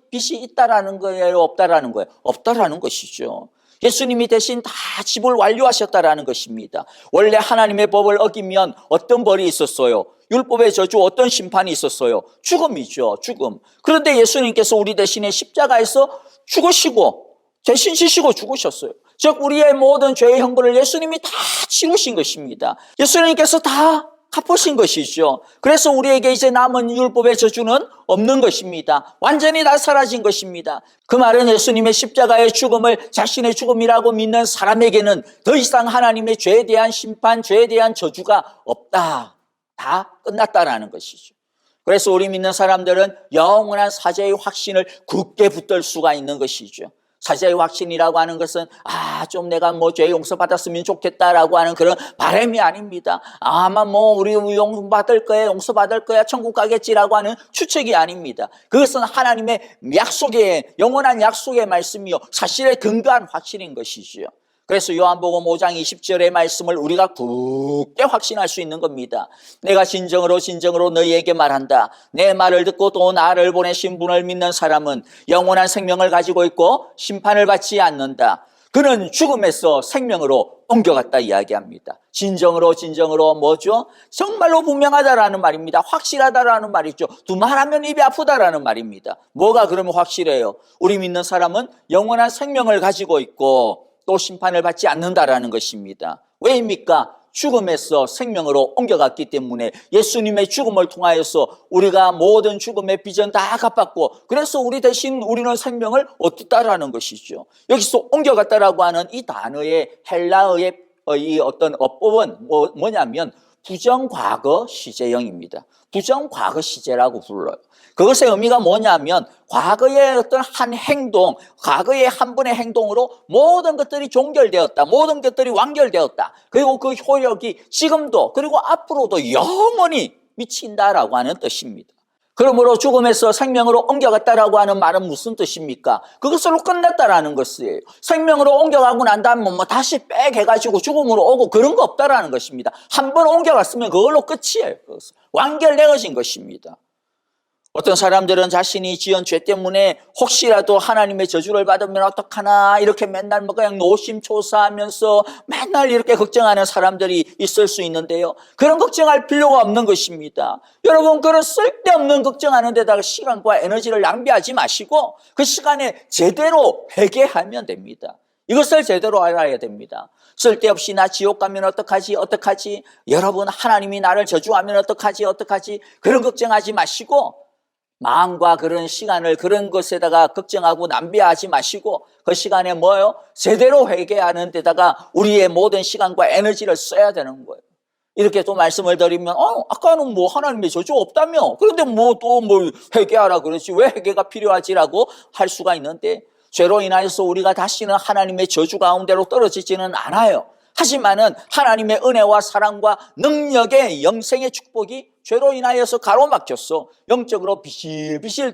빚이 있다라는 거예요, 없다라는 거예요? 없다라는 것이죠. 예수님이 대신 다 지불 완료하셨다라는 것입니다. 원래 하나님의 법을 어기면 어떤 벌이 있었어요? 율법의 저주, 어떤 심판이 있었어요? 죽음이죠, 죽음. 그런데 예수님께서 우리 대신에 십자가에서 죽으시고 대신 지시고 죽으셨어요. 즉 우리의 모든 죄의 형벌을 예수님이 다 치르신 것입니다. 예수님께서 다 갚으신 것이죠. 그래서 우리에게 이제 남은 율법의 저주는 없는 것입니다. 완전히 다 사라진 것입니다. 그 말은 예수님의 십자가의 죽음을 자신의 죽음이라고 믿는 사람에게는 더 이상 하나님의 죄에 대한 심판, 죄에 대한 저주가 없다. 다 끝났다라는 것이죠. 그래서 우리 믿는 사람들은 영원한 사죄의 확신을 굳게 붙들 수가 있는 것이죠. 사죄의 확신이라고 하는 것은 좀 내가 죄 용서받았으면 좋겠다라고 하는 그런 바람이 아닙니다. 아마 우리 용서받을 거야 천국 가겠지라고 하는 추측이 아닙니다. 그것은 하나님의 약속의 영원한 약속의 말씀이요 사실에 근거한 확신인 것이지요. 그래서 요한복음 5장 20절의 말씀을 우리가 굳게 확신할 수 있는 겁니다. 내가 진정으로 너희에게 말한다. 내 말을 듣고 또 나를 보내신 분을 믿는 사람은 영원한 생명을 가지고 있고 심판을 받지 않는다. 그는 죽음에서 생명으로 옮겨갔다 이야기합니다. 진정으로 뭐죠? 정말로 분명하다라는 말입니다. 확실하다라는 말이죠. 두말하면 입이 아프다라는 말입니다. 뭐가 그러면 확실해요? 우리 믿는 사람은 영원한 생명을 가지고 있고 또 심판을 받지 않는다라는 것입니다. 왜입니까? 죽음에서 생명으로 옮겨갔기 때문에 예수님의 죽음을 통하여서 우리가 모든 죽음의 빚은 다 갚았고 그래서 우리 대신 우리는 생명을 얻었다라는 것이죠. 여기서 옮겨갔다라고 하는 이 단어의 헬라어의 이 어떤 어법은 뭐냐면 부정과거 시제형입니다. 부정과거 시제라고 불러요. 그것의 의미가 뭐냐면 과거의 어떤 한 행동, 과거의 한 번의 행동으로 모든 것들이 종결되었다. 모든 것들이 완결되었다. 그리고 그 효력이 지금도 그리고 앞으로도 영원히 미친다라고 하는 뜻입니다. 그러므로 죽음에서 생명으로 옮겨갔다라고 하는 말은 무슨 뜻입니까? 그것으로 끝냈다라는 것이에요. 생명으로 옮겨가고 난 다음에 다시 빽 해가지고 죽음으로 오고 그런 거 없다라는 것입니다. 한 번 옮겨갔으면 그걸로 끝이에요. 완결되어진 것입니다. 어떤 사람들은 자신이 지은 죄 때문에 혹시라도 하나님의 저주를 받으면 어떡하나 이렇게 맨날 그냥 노심초사하면서 맨날 이렇게 걱정하는 사람들이 있을 수 있는데요. 그런 걱정할 필요가 없는 것입니다. 여러분 그런 쓸데없는 걱정하는 데다가 시간과 에너지를 낭비하지 마시고 그 시간에 제대로 회개하면 됩니다. 이것을 제대로 알아야 됩니다. 쓸데없이 나 지옥 가면 어떡하지? 여러분 하나님이 나를 저주하면 어떡하지? 그런 걱정하지 마시고 마음과 그런 시간을 그런 것에다가 걱정하고 낭비하지 마시고 그 시간에 제대로 회개하는 데다가 우리의 모든 시간과 에너지를 써야 되는 거예요. 이렇게 또 말씀을 드리면 아까는 하나님의 저주 없다며 그런데 또 회개하라 그러지 왜 회개가 필요하지라고 할 수가 있는데 죄로 인하여서 우리가 다시는 하나님의 저주 가운데로 떨어지지는 않아요. 하지만은 하나님의 은혜와 사랑과 능력의 영생의 축복이 죄로 인하여서 가로막혔어. 영적으로 비실비실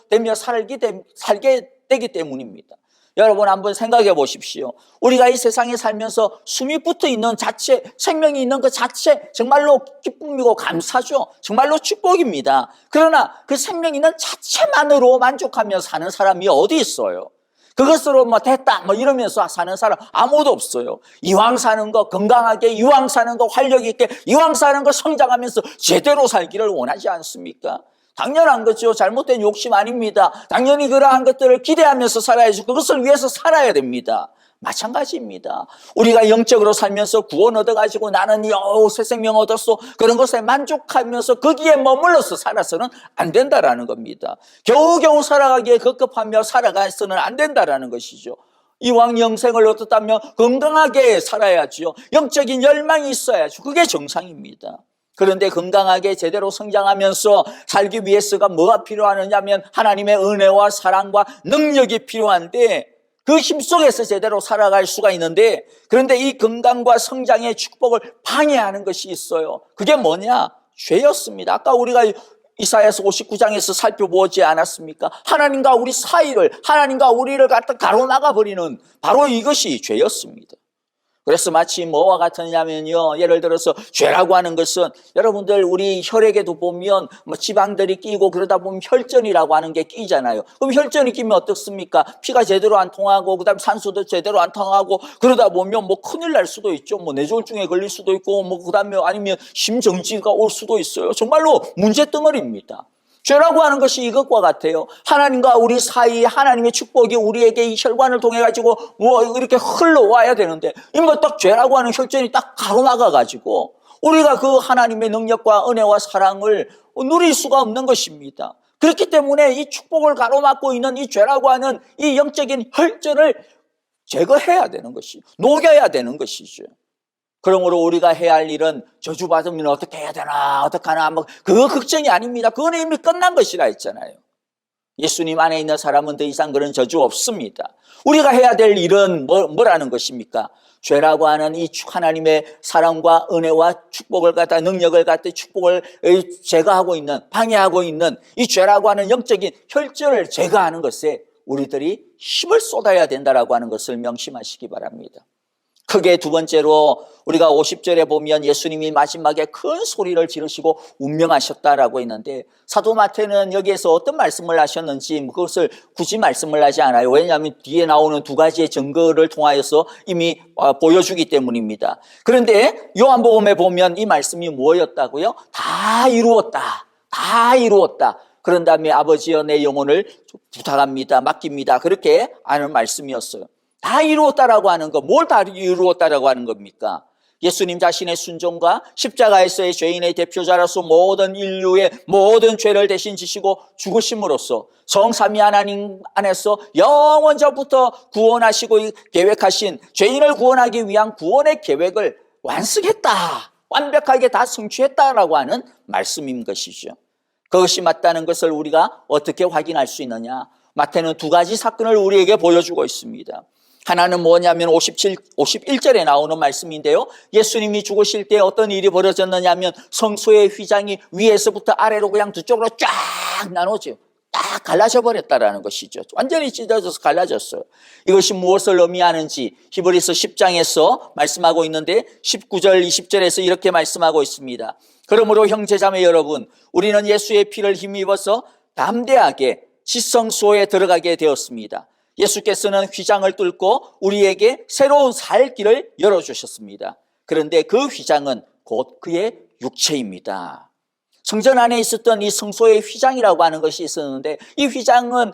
되며 살게 되기 때문입니다. 여러분 한번 생각해 보십시오. 우리가 이 세상에 살면서 숨이 붙어 있는 자체, 생명이 있는 그 자체 정말로 기쁨이고 감사죠. 정말로 축복입니다. 그러나 그 생명 있는 자체만으로 만족하며 사는 사람이 어디 있어요? 그것으로 뭐 됐다 뭐 이러면서 사는 사람 아무도 없어요. 이왕 사는 거 건강하게, 이왕 사는 거 활력 있게, 이왕 사는 거 성장하면서 제대로 살기를 원하지 않습니까? 당연한 거죠. 잘못된 욕심 아닙니다. 당연히 그러한 것들을 기대하면서 살아야죠. 그것을 위해서 살아야 됩니다. 마찬가지입니다. 우리가 영적으로 살면서 구원 얻어가지고 나는 새 생명 얻었어, 그런 것에 만족하면서 거기에 머물러서 살아서는 안 된다라는 겁니다. 겨우겨우 살아가기에 급급하며 살아가서는 안 된다라는 것이죠. 이왕 영생을 얻었다면 건강하게 살아야죠. 영적인 열망이 있어야죠. 그게 정상입니다. 그런데 건강하게 제대로 성장하면서 살기 위해서가 뭐가 필요하느냐면 하나님의 은혜와 사랑과 능력이 필요한데 그 힘 속에서 제대로 살아갈 수가 있는데, 그런데 이 건강과 성장의 축복을 방해하는 것이 있어요. 그게 뭐냐? 죄였습니다. 아까 우리가 이사야서 59장에서 살펴보지 않았습니까? 하나님과 우리 사이를, 하나님과 우리를 갖다 가로막아 버리는 바로 이것이 죄였습니다. 그래서 마치 뭐와 같으냐면요, 예를 들어서 죄라고 하는 것은 여러분들 우리 혈액에도 보면 뭐 지방들이 끼고 그러다 보면 혈전이라고 하는 게 끼잖아요. 그럼 혈전이 끼면 어떻습니까? 피가 제대로 안 통하고 그다음 산소도 제대로 안 통하고 그러다 보면 뭐 큰일 날 수도 있죠. 뭐 뇌졸중에 걸릴 수도 있고 뭐 그다음에 아니면 심정지가 올 수도 있어요. 정말로 문제덩어리입니다. 죄라고 하는 것이 이것과 같아요. 하나님과 우리 사이에 하나님의 축복이 우리에게 이 혈관을 통해 가지고 뭐 이렇게 흘러와야 되는데 이거 딱 죄라고 하는 혈전이 딱 가로막아 가지고 우리가 그 하나님의 능력과 은혜와 사랑을 누릴 수가 없는 것입니다. 그렇기 때문에 이 축복을 가로막고 있는 이 죄라고 하는 이 영적인 혈전을 제거해야 되는 것이, 녹여야 되는 것이죠. 그러므로 우리가 해야 할 일은 저주받으면 어떻게 해야 되나, 어떡하나, 뭐, 그거 걱정이 아닙니다. 그건 이미 끝난 것이라 했잖아요. 예수님 안에 있는 사람은 더 이상 그런 저주 없습니다. 우리가 해야 될 일은 뭐라는 것입니까? 죄라고 하는 이 하나님의 사랑과 은혜와 축복을 갖다, 능력을 갖다 축복을 제거하고 있는, 방해하고 있는 이 죄라고 하는 영적인 혈전을 제거하는 것에 우리들이 힘을 쏟아야 된다라고 하는 것을 명심하시기 바랍니다. 크게 두 번째로 우리가 50절에 보면 예수님이 마지막에 큰 소리를 지르시고 운명하셨다라고 했는데 사도 마태는 여기에서 어떤 말씀을 하셨는지 그것을 굳이 말씀을 하지 않아요. 왜냐하면 뒤에 나오는 두 가지의 증거를 통하여서 이미 보여주기 때문입니다. 그런데 요한복음에 보면 이 말씀이 뭐였다고요? 다 이루었다. 다 이루었다. 그런 다음에 아버지여 내 영혼을 부탁합니다. 맡깁니다. 그렇게 하는 말씀이었어요. 다 이루었다라고 하는 거, 뭘 다 이루었다라고 하는 겁니까? 예수님 자신의 순종과 십자가에서의 죄인의 대표자로서 모든 인류의 모든 죄를 대신 지시고 죽으심으로써 성삼위 하나님 안에서 영원전부터 구원하시고 계획하신 죄인을 구원하기 위한 구원의 계획을 완성했다, 완벽하게 다 성취했다라고 하는 말씀인 것이죠. 그것이 맞다는 것을 우리가 어떻게 확인할 수 있느냐? 마태는 두 가지 사건을 우리에게 보여주고 있습니다. 하나는 뭐냐면 51절에 나오는 말씀인데요. 예수님이 죽으실 때 어떤 일이 벌어졌느냐면 성소의 휘장이 위에서부터 아래로 그냥 두 쪽으로 쫙 나눠져 딱 갈라져 버렸다라는 것이죠. 완전히 찢어져서 갈라졌어요. 이것이 무엇을 의미하는지 히브리서 10장에서 말씀하고 있는데 19절 20절에서 이렇게 말씀하고 있습니다. 그러므로 형제자매 여러분, 우리는 예수의 피를 힘입어서 담대하게 지성소에 들어가게 되었습니다. 예수께서는 휘장을 뚫고 우리에게 새로운 살 길을 열어주셨습니다. 그런데 그 휘장은 곧 그의 육체입니다. 성전 안에 있었던 이 성소의 휘장이라고 하는 것이 있었는데 이 휘장은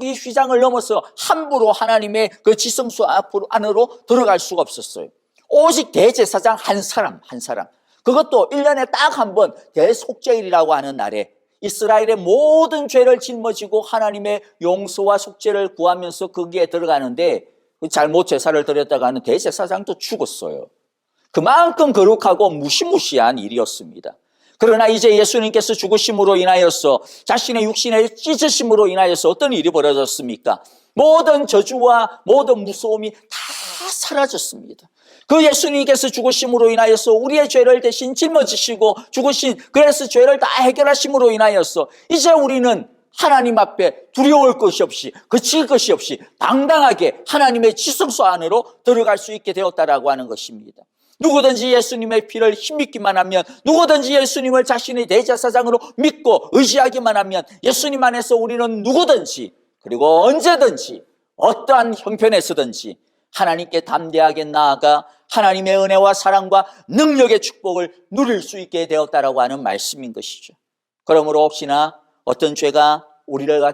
이 휘장을 넘어서 함부로 하나님의 그 지성소 안으로 들어갈 수가 없었어요. 오직 대제사장 한 사람. 그것도 1년에 딱 한 번 대속죄일이라고 하는 날에 이스라엘의 모든 죄를 짊어지고 하나님의 용서와 속죄를 구하면서 거기에 들어가는데 잘못 제사를 드렸다가 하는 대제사장도 죽었어요. 그만큼 거룩하고 무시무시한 일이었습니다. 그러나 이제 예수님께서 죽으심으로 인하여서 자신의 육신의 찢으심으로 인하여서 어떤 일이 벌어졌습니까? 모든 저주와 모든 무서움이 다 사라졌습니다. 그 예수님께서 죽으심으로 인하여서 우리의 죄를 대신 짊어지시고 죽으신, 그래서 죄를 다 해결하심으로 인하여서 이제 우리는 하나님 앞에 두려울 것이 없이 그칠 것이 없이 당당하게 하나님의 지성소 안으로 들어갈 수 있게 되었다라고 하는 것입니다. 누구든지 예수님의 피를 힘입기만 하면, 누구든지 예수님을 자신의 대제사장으로 믿고 의지하기만 하면 예수님 안에서 우리는 누구든지 그리고 언제든지 어떠한 형편에서든지 하나님께 담대하게 나아가 하나님의 은혜와 사랑과 능력의 축복을 누릴 수 있게 되었다라고 하는 말씀인 것이죠. 그러므로 혹시나 어떤 죄가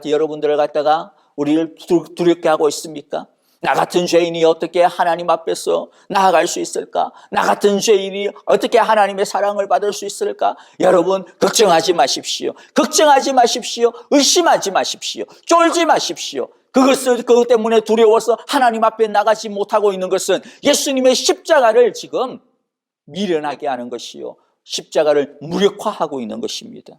여러분들을 갖다가 우리를 두렵게 하고 있습니까? 나 같은 죄인이 어떻게 하나님 앞에서 나아갈 수 있을까? 나 같은 죄인이 어떻게 하나님의 사랑을 받을 수 있을까? 여러분, 걱정하지 마십시오. 걱정하지 마십시오. 의심하지 마십시오. 쫄지 마십시오. 그것 때문에 두려워서 하나님 앞에 나가지 못하고 있는 것은 예수님의 십자가를 지금 미련하게 하는 것이요, 십자가를 무력화하고 있는 것입니다.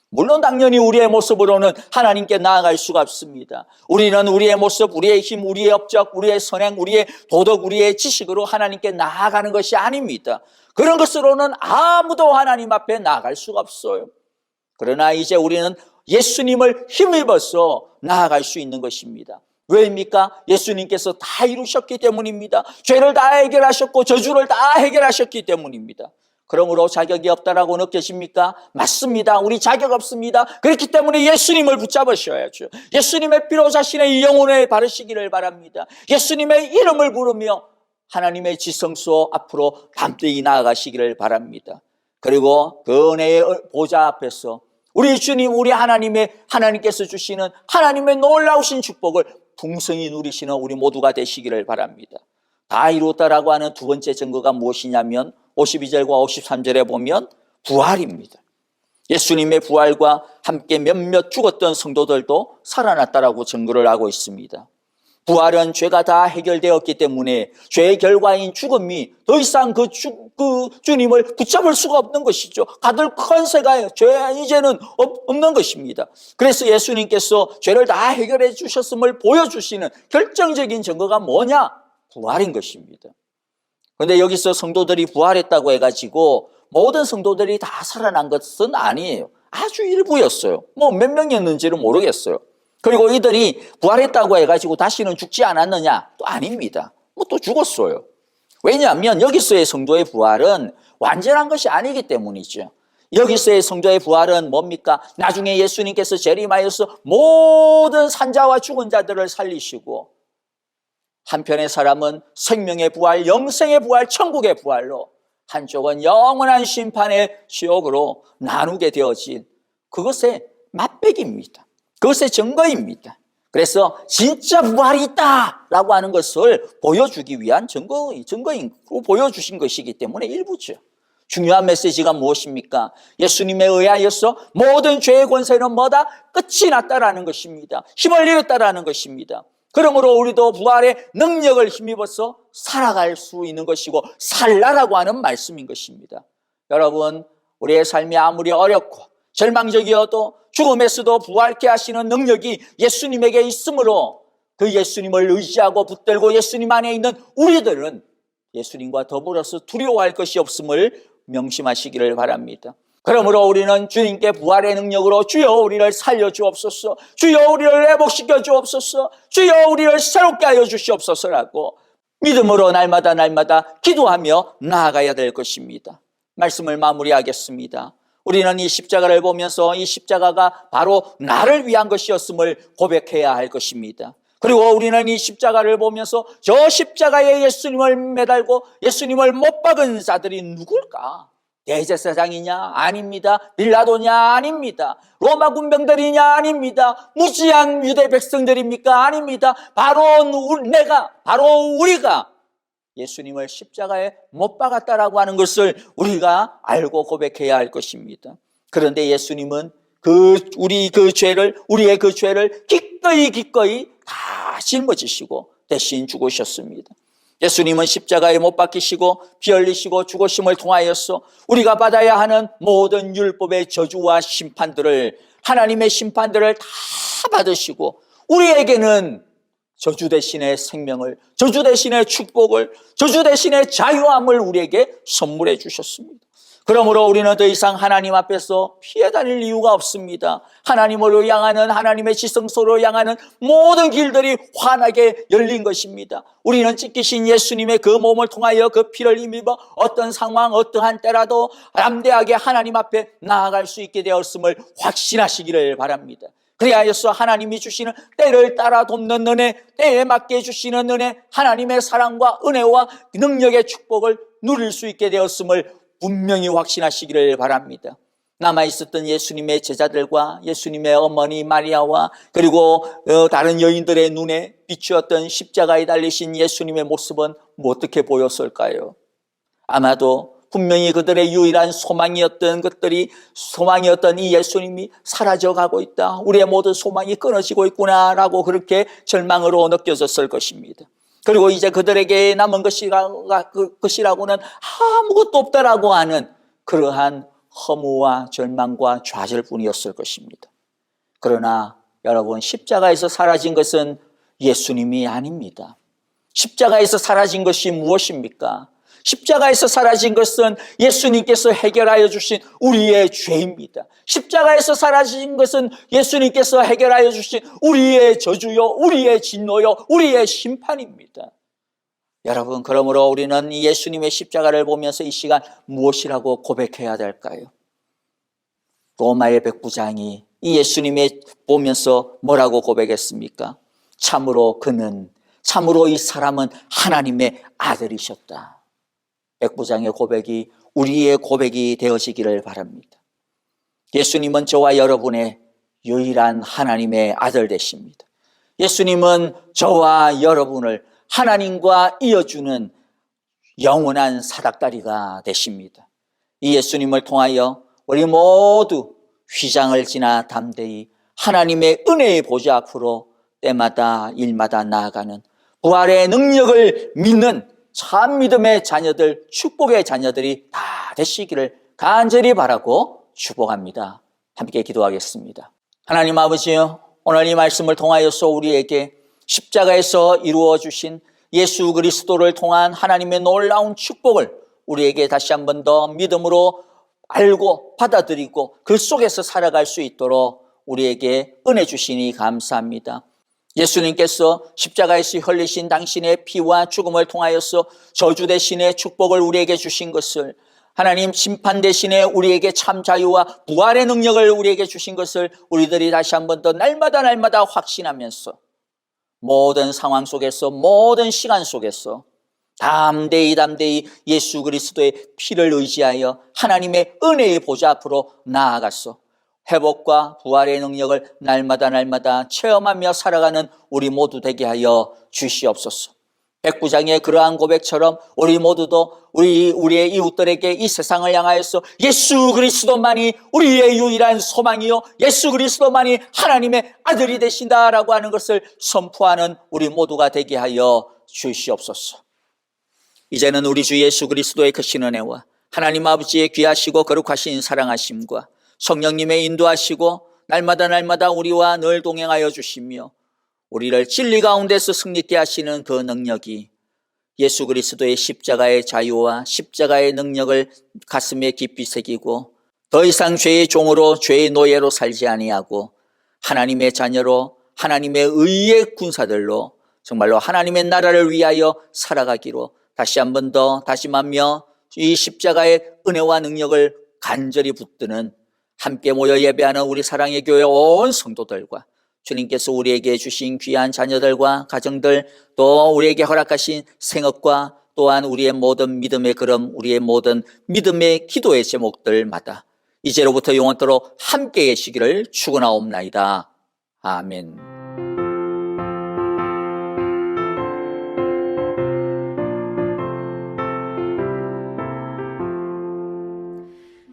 물론 당연히 우리의 모습으로는 하나님께 나아갈 수가 없습니다. 우리는 우리의 모습, 우리의 힘, 우리의 업적, 우리의 선행, 우리의 도덕, 우리의 지식으로 하나님께 나아가는 것이 아닙니다. 그런 것으로는 아무도 하나님 앞에 나아갈 수가 없어요. 그러나 이제 우리는 예수님을 힘입어서 나아갈 수 있는 것입니다. 왜입니까? 예수님께서 다 이루셨기 때문입니다. 죄를 다 해결하셨고 저주를 다 해결하셨기 때문입니다. 그러므로 자격이 없다라고 느끼십니까? 맞습니다. 우리 자격 없습니다. 그렇기 때문에 예수님을 붙잡으셔야죠. 예수님의 피로 자신의 영혼을 바르시기를 바랍니다. 예수님의 이름을 부르며 하나님의 지성소 앞으로 담대히 나아가시기를 바랍니다. 그리고 그 은혜의 보좌 앞에서 우리 주님, 우리 하나님께서 주시는 하나님의 놀라우신 축복을 풍성히 누리시는 우리 모두가 되시기를 바랍니다. 다 이루었다라고 하는 두 번째 증거가 무엇이냐면 52절과 53절에 보면 부활입니다. 예수님의 부활과 함께 몇몇 죽었던 성도들도 살아났다라고 증거를 하고 있습니다. 부활은 죄가 다 해결되었기 때문에 죄의 결과인 죽음이 더 이상 그 주님을 붙잡을 수가 없는 것이죠. 가들 컨세가 이제는 없는 것입니다. 그래서 예수님께서 죄를 다 해결해 주셨음을 보여주시는 결정적인 증거가 뭐냐? 부활인 것입니다. 그런데 여기서 성도들이 부활했다고 해가지고 모든 성도들이 다 살아난 것은 아니에요. 아주 일부였어요. 몇 명이었는지는 모르겠어요. 그리고 이들이 부활했다고 해가지고 다시는 죽지 않았느냐? 또 아닙니다. 또 죽었어요. 왜냐하면 여기서의 성도의 부활은 완전한 것이 아니기 때문이죠. 여기서의 성도의 부활은 뭡니까? 나중에 예수님께서 재림하여서 모든 산자와 죽은 자들을 살리시고 한편의 사람은 생명의 부활, 영생의 부활, 천국의 부활로, 한쪽은 영원한 심판의 지옥으로 나누게 되어진 그것의 맛배기입니다. 그것의 증거입니다. 그래서 진짜 부활이 있다라고 하는 것을 보여주기 위한 증거이고 보여주신 것이기 때문에 일부죠. 중요한 메시지가 무엇입니까? 예수님에 의하여서 모든 죄의 권세는 뭐다? 끝이 났다라는 것입니다. 힘을 잃었다라는 것입니다. 그러므로 우리도 부활의 능력을 힘입어서 살아갈 수 있는 것이고 살라라고 하는 말씀인 것입니다. 여러분, 우리의 삶이 아무리 어렵고 절망적이어도 죽음에서도 부활케 하시는 능력이 예수님에게 있으므로 그 예수님을 의지하고 붙들고 예수님 안에 있는 우리들은 예수님과 더불어서 두려워할 것이 없음을 명심하시기를 바랍니다. 그러므로 우리는 주님께 부활의 능력으로 주여 우리를 살려주옵소서, 주여 우리를 회복시켜 주옵소서, 주여 우리를 새롭게 하여 주시옵소서라고 믿음으로 날마다 기도하며 나아가야 될 것입니다. 말씀을 마무리하겠습니다. 우리는 이 십자가를 보면서 이 십자가가 바로 나를 위한 것이었음을 고백해야 할 것입니다. 그리고 우리는 이 십자가를 보면서 저 십자가에 예수님을 매달고 예수님을 못 박은 자들이 누굴까? 대제사장이냐? 아닙니다. 빌라도냐? 아닙니다. 로마 군병들이냐? 아닙니다. 무지한 유대 백성들입니까? 아닙니다. 바로 우리가 예수님을 십자가에 못 박았다라고 하는 것을 우리가 알고 고백해야 할 것입니다. 그런데 예수님은 우리의 그 죄를 기꺼이 다 짊어지시고 대신 죽으셨습니다. 예수님은 십자가에 못 박히시고 피 흘리시고 죽으심을 통하여서 우리가 받아야 하는 모든 율법의 저주와 심판들을, 하나님의 심판들을 다 받으시고 우리에게는 저주 대신의 생명을, 저주 대신의 축복을, 저주 대신의 자유함을 우리에게 선물해 주셨습니다. 그러므로 우리는 더 이상 하나님 앞에서 피해 다닐 이유가 없습니다. 하나님으로 향하는, 하나님의 지성소로 향하는 모든 길들이 환하게 열린 것입니다. 우리는 찢기신 예수님의 그 몸을 통하여 그 피를 힘입어 어떤 상황, 어떠한 때라도 담대하게 하나님 앞에 나아갈 수 있게 되었음을 확신하시기를 바랍니다. 그리하여서 하나님이 주시는 때를 따라 돕는 은혜, 때에 맞게 주시는 은혜, 하나님의 사랑과 은혜와 능력의 축복을 누릴 수 있게 되었음을 분명히 확신하시기를 바랍니다. 남아있었던 예수님의 제자들과 예수님의 어머니 마리아와 그리고 다른 여인들의 눈에 비추었던 십자가에 달리신 예수님의 모습은 어떻게 보였을까요? 아마도 분명히 그들의 유일한 소망이었던 것들이, 소망이었던 이 예수님이 사라져가고 있다, 우리의 모든 소망이 끊어지고 있구나라고 그렇게 절망으로 느껴졌을 것입니다. 그리고 이제 그들에게 남은 것이라고는 아무것도 없다라고 하는 그러한 허무와 절망과 좌절뿐이었을 것입니다. 그러나 여러분, 십자가에서 사라진 것은 예수님이 아닙니다. 십자가에서 사라진 것이 무엇입니까? 십자가에서 사라진 것은 예수님께서 해결하여 주신 우리의 죄입니다. 십자가에서 사라진 것은 예수님께서 해결하여 주신 우리의 저주요, 우리의 진노요, 우리의 심판입니다. 여러분, 그러므로 우리는 이 예수님의 십자가를 보면서 이 시간 무엇이라고 고백해야 될까요? 로마의 백부장이 이 예수님을 보면서 뭐라고 고백했습니까? 참으로 이 사람은 하나님의 아들이셨다. 백부장의 고백이 우리의 고백이 되어지기를 바랍니다. 예수님은 저와 여러분의 유일한 하나님의 아들 되십니다. 예수님은 저와 여러분을 하나님과 이어주는 영원한 사닥다리가 되십니다. 이 예수님을 통하여 우리 모두 휘장을 지나 담대히 하나님의 은혜의 보좌 앞으로 때마다 일마다 나아가는 부활의 능력을 믿는 참 믿음의 자녀들, 축복의 자녀들이 다 되시기를 간절히 바라고 축복합니다. 함께 기도하겠습니다. 하나님 아버지요, 오늘 이 말씀을 통하여서 우리에게 십자가에서 이루어 주신 예수 그리스도를 통한 하나님의 놀라운 축복을 우리에게 다시 한 번 더 믿음으로 알고 받아들이고 그 속에서 살아갈 수 있도록 우리에게 은혜 주시니 감사합니다. 예수님께서 십자가에서 흘리신 당신의 피와 죽음을 통하여서 저주 대신의 축복을 우리에게 주신 것을, 하나님 심판 대신에 우리에게 참 자유와 부활의 능력을 우리에게 주신 것을 우리들이 다시 한 번 더 날마다 확신하면서 모든 상황 속에서, 모든 시간 속에서 담대히 예수 그리스도의 피를 의지하여 하나님의 은혜의 보좌 앞으로 나아가서 회복과 부활의 능력을 날마다 체험하며 살아가는 우리 모두 되게 하여 주시옵소서. 백부장의 그러한 고백처럼 우리 모두도 우리의 이웃들에게 이 세상을 향하여서 예수 그리스도만이 우리의 유일한 소망이요, 예수 그리스도만이 하나님의 아들이 되신다라고 하는 것을 선포하는 우리 모두가 되게 하여 주시옵소서. 이제는 우리 주 예수 그리스도의 크신 은혜와 하나님 아버지의 귀하시고 거룩하신 사랑하심과 성령님의 인도하시고 날마다 우리와 늘 동행하여 주시며 우리를 진리 가운데서 승리케 하시는 그 능력이 예수 그리스도의 십자가의 자유와 십자가의 능력을 가슴에 깊이 새기고 더 이상 죄의 종으로 죄의 노예로 살지 아니하고 하나님의 자녀로 하나님의 의의 군사들로 정말로 하나님의 나라를 위하여 살아가기로 다시 한 번 더 다짐하며 이 십자가의 은혜와 능력을 간절히 붙드는 함께 모여 예배하는 우리 사랑의 교회 온 성도들과 주님께서 우리에게 주신 귀한 자녀들과 가정들, 또 우리에게 허락하신 생업과 또한 우리의 모든 믿음의 걸음, 우리의 모든 믿음의 기도의 제목들마다 이제로부터 영원토록 함께 계시기를 축원하옵나이다. 아멘.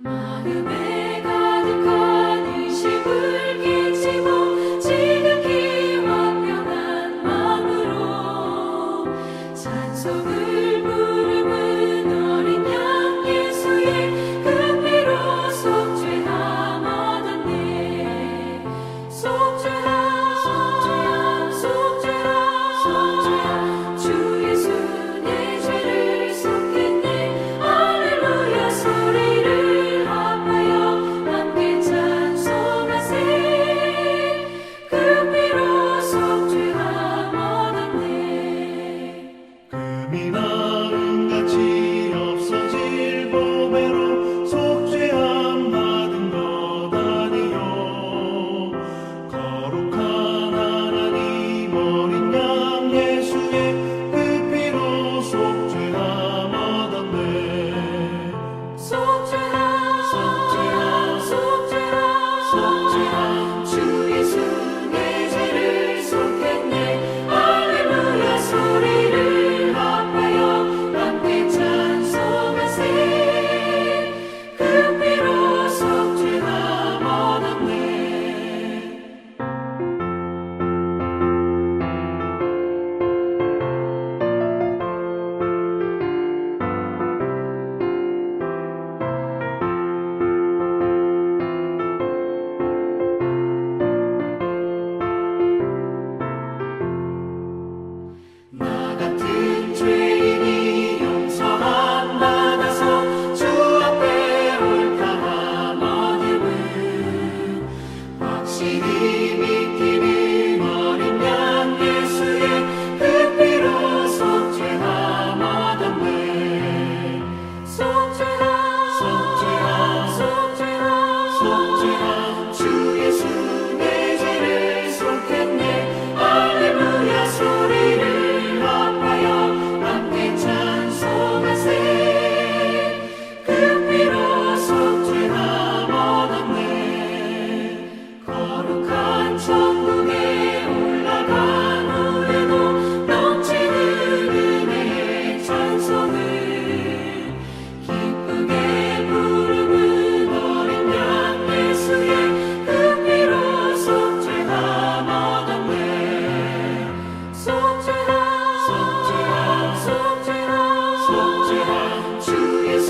마음에 가득한 의심을 끼치고 지극히 완벽한 마음으로 찬송을 부르는 어린 양 예수의 그 피로 속죄함 얻었네. 속죄함 금이나 은같이 없어질 보배로 속죄함 받은 것 아니요 거룩한 하나님 어린 양 예수의 그 피로 속죄함 얻었네. 속죄함 주 예수 내 죄를 속했네. 할렐루야 소리를 합하여 함께 찬송하세. 그 피로 속죄함 얻었네. 나 같은 죄인이 용서함 받아서 주 앞에 옳다함 얻음은 확실히 믿기는 어린 양 예수의 그 피로 속죄함 얻었네. 속죄함 주 예수 내 죄를 속했네. 할렐루야 소리를 합하여 함께 찬송하세. 그 피로 속죄함 얻었네. 거룩한 천국에 올라간 후에도 넘치는 은혜의 찬송을 기쁘게 부르는 어린 양 예수의 그 피로 속죄함 얻었네. 속죄함 주 예수